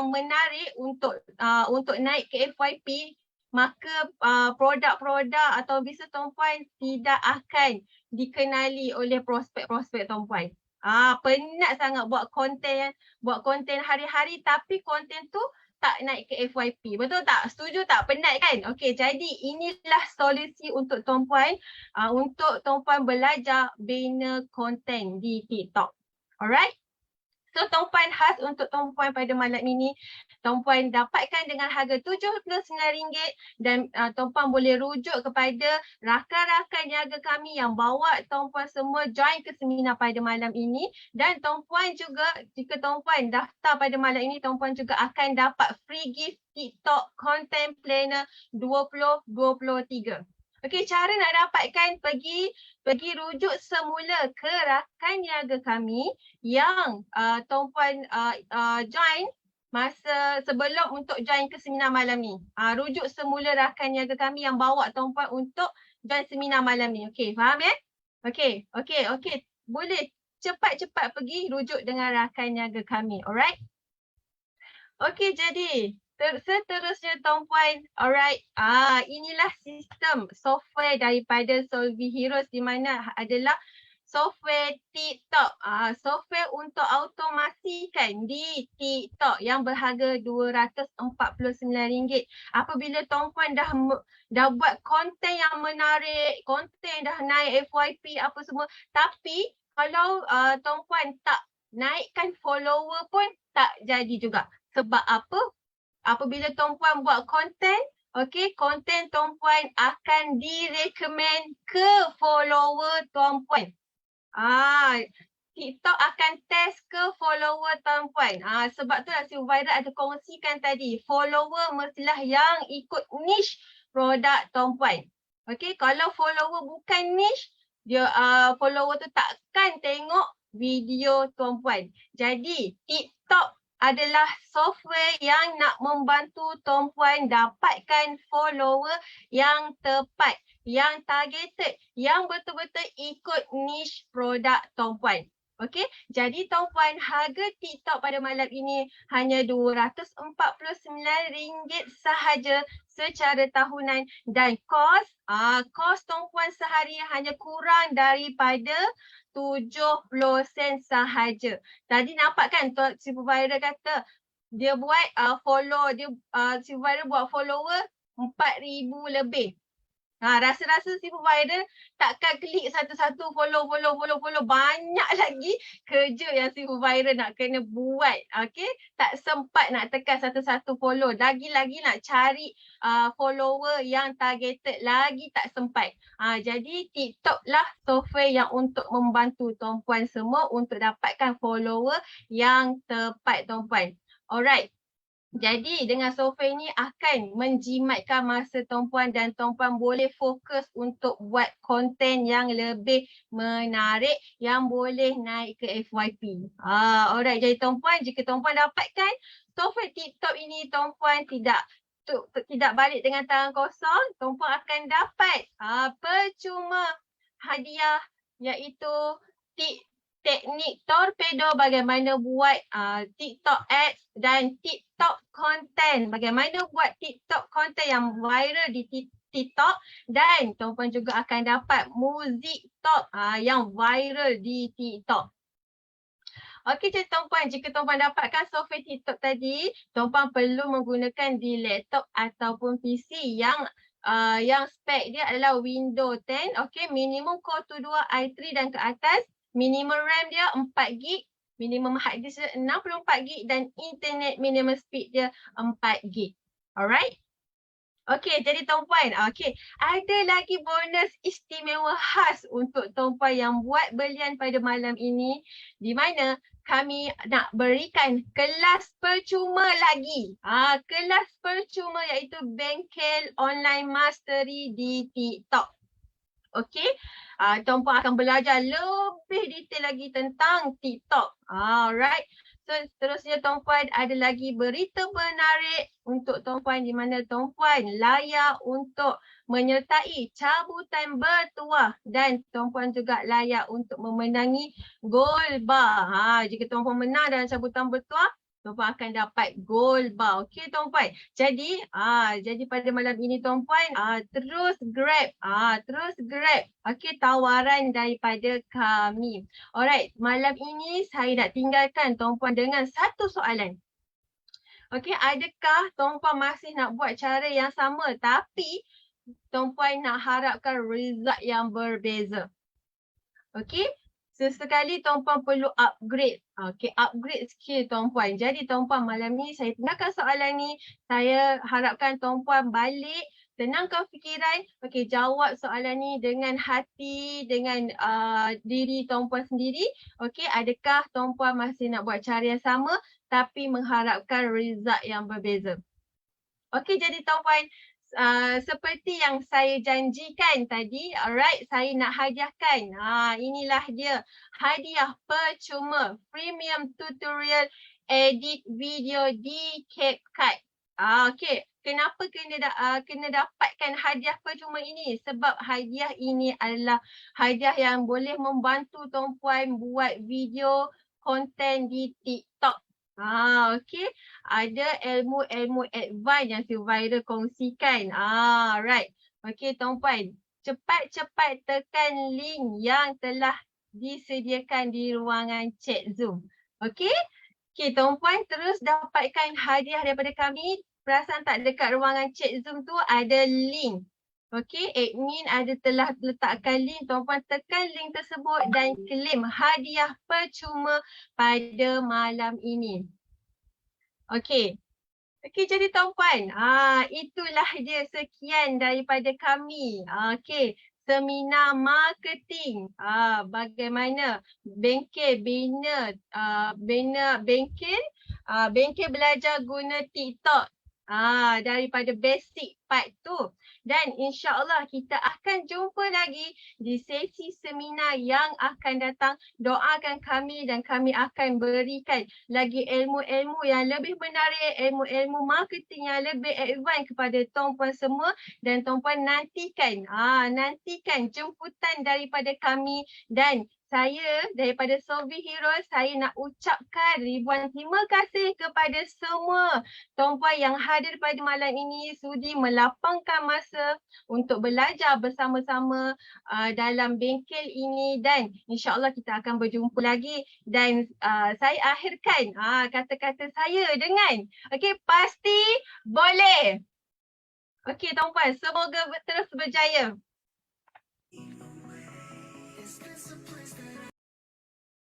menarik untuk naik ke FYP, maka produk-produk atau bisnes tuan-puan tidak akan dikenali oleh prospek-prospek tuan-puan. Penat sangat buat konten hari-hari tapi konten tu tak naik ke FYP. Betul tak? Setuju tak? Penat kan? Okey, jadi inilah solusi untuk tuan-puan untuk tuan-puan belajar bina konten di TikTok. Alright? So tuan-puan khas untuk tuan-puan pada malam ini, tuan-puan dapatkan dengan harga RM79 dan tuan-puan boleh rujuk kepada rakan-rakan niaga kami yang bawa tuan-puan semua join ke seminar pada malam ini, dan tuan-puan juga jika tuan-puan daftar pada malam ini, tuan-puan juga akan dapat free gift TikTok Content Planner 2023. Okey, cara nak dapatkan, pergi rujuk semula ke rakan niaga kami yang tuan-puan join masa sebelum untuk join ke seminar malam ni. Rujuk semula rakan niaga kami yang bawa tuan-puan untuk join seminar malam ni. Okey, faham ya? Okey. Boleh cepat-cepat pergi rujuk dengan rakan niaga kami. Alright? Okey, jadi seterusnya tuan-puan, alright, inilah sistem software daripada Solvi Heroes di mana adalah software TikTok, software untuk automasikan di TikTok yang berharga RM249. Apabila tuan-puan dah buat konten yang menarik, konten dah naik FYP apa semua, tapi kalau tuan-puan tak naikkan follower pun tak jadi juga. Sebab apa? Apabila tuan-puan buat konten, okey, konten tuan-puan akan direkomend ke follower tuan-puan. TikTok akan test ke follower tuan-puan. Sebab tu lah si Viral ada kongsikan tadi, follower mestilah yang ikut niche produk tuan-puan. Okey, kalau follower bukan niche, dia follower tu takkan tengok video tuan-puan. Jadi TikTok adalah software yang nak membantu tuan-puan dapatkan follower yang tepat, yang targeted, yang betul-betul ikut niche produk tuan-puan. Okey, jadi tuan-puan, harga TikTok pada malam ini hanya RM249 sahaja secara tahunan, dan kos tuan-puan sehari hanya kurang daripada 70 sen sahaja. Tadi nampak kan si Viral kata dia buat si Viral buat follower 4,000 lebih. Rasa-rasa si Viral takkan klik satu-satu follow. Banyak lagi kerja yang si Viral nak kena buat. Okay? Tak sempat nak tekan satu-satu follow. Lagi-lagi nak cari follower yang targeted, lagi tak sempat. Jadi TikTok lah software yang untuk membantu tuan-puan semua untuk dapatkan follower yang tepat tuan-puan. Alright. Jadi dengan software ini akan menjimatkan masa tuan-puan dan tuan-puan boleh fokus untuk buat konten yang lebih menarik yang boleh naik ke FYP. Alright, jadi tuan-puan, jika tuan-puan dapatkan software TikTok ini, tuan-puan tidak balik dengan tangan kosong. Tuan-puan akan dapat percuma hadiah, iaitu teknik torpedo bagaimana buat TikTok ads dan TikTok content. Bagaimana buat TikTok content yang viral di TikTok dan tuan-puan juga akan dapat muzik top yang viral di TikTok. Okey, jadi tuan-puan, jika tuan-puan dapatkan software TikTok tadi, tuan-puan perlu menggunakan di laptop ataupun PC yang spek dia adalah Windows 10. Okey, minimum Core i2 i3 dan ke atas, minimum RAM dia 4GB, minimum hard disk dia 64GB dan internet minimum speed dia 4GB. Alright? Okey, jadi tuan-puan, ada lagi bonus istimewa khas untuk tuan-puan yang buat belian pada malam ini, di mana kami nak berikan kelas percuma lagi. Kelas percuma iaitu bengkel online mastery di TikTok. Okey, tuan-puan akan belajar lebih detail lagi tentang TikTok. Alright. So, seterusnya tuan-puan ada lagi berita menarik untuk tuan-puan di mana tuan-puan layak untuk menyertai cabutan bertuah dan tuan-puan juga layak untuk memenangi gold bar. Jika tuan-puan menang dalam cabutan bertuah, tuan-puan akan dapat gold bar. Okey tuan-puan. Jadi pada malam ini tuan-puan terus grab okey tawaran daripada kami. Alright, malam ini saya nak tinggalkan tuan-puan dengan satu soalan. Okey, adakah tuan-puan masih nak buat cara yang sama tapi tuan-puan nak harapkan result yang berbeza? Okey, sesekali tuan-puan perlu upgrade. Okey, upgrade skill tuan-puan. Jadi tuan-puan, malam ni saya tinggalkan soalan ni. Saya harapkan tuan-puan balik, tenangkan fikiran. Okey, jawab soalan ni dengan hati, dengan diri tuan-puan sendiri. Okey, adakah tuan-puan masih nak buat cara yang sama tapi mengharapkan result yang berbeza? Okey, jadi tuan-puan, seperti yang saya janjikan tadi, alright, saya nak hadiahkan. Inilah dia hadiah percuma premium tutorial edit video di CapCut. Okey, kenapa kena dapatkan hadiah percuma ini? Sebab hadiah ini adalah hadiah yang boleh membantu tuan-puan buat video konten di TikTok. Okey, ada ilmu-ilmu advance yang si viral kongsikan. Right. Okey tuan-puan, cepat-cepat tekan link yang telah disediakan di ruangan chat Zoom. Okey? Okey tuan-puan, terus dapatkan hadiah daripada kami. Perasan tak dekat ruangan chat Zoom tu ada link. Okey, admin telah letakkan link, tuan-puan tekan link tersebut dan claim hadiah percuma pada malam ini. Okey. Okey, jadi tuan-puan, itulah dia sekian daripada kami. Okey, seminar marketing. Bagaimana bengkel bengkel belajar guna TikTok. Daripada basic part tu. Dan insya-Allah kita akan jumpa lagi di sesi seminar yang akan datang. Doakan kami dan kami akan berikan lagi ilmu-ilmu yang lebih menarik, ilmu-ilmu marketing yang lebih advance kepada tuan-puan semua, dan tuan-puan nantikan jemputan daripada kami. Dan saya daripada Solvi Heroes, saya nak ucapkan ribuan terima kasih kepada semua tuan-puan yang hadir pada malam ini, sudi melapangkan masa untuk belajar bersama-sama dalam bengkel ini, dan insya-Allah kita akan berjumpa lagi. Dan saya akhirkan kata-kata saya dengan pasti boleh. Okey tuan-puan, semoga terus berjaya.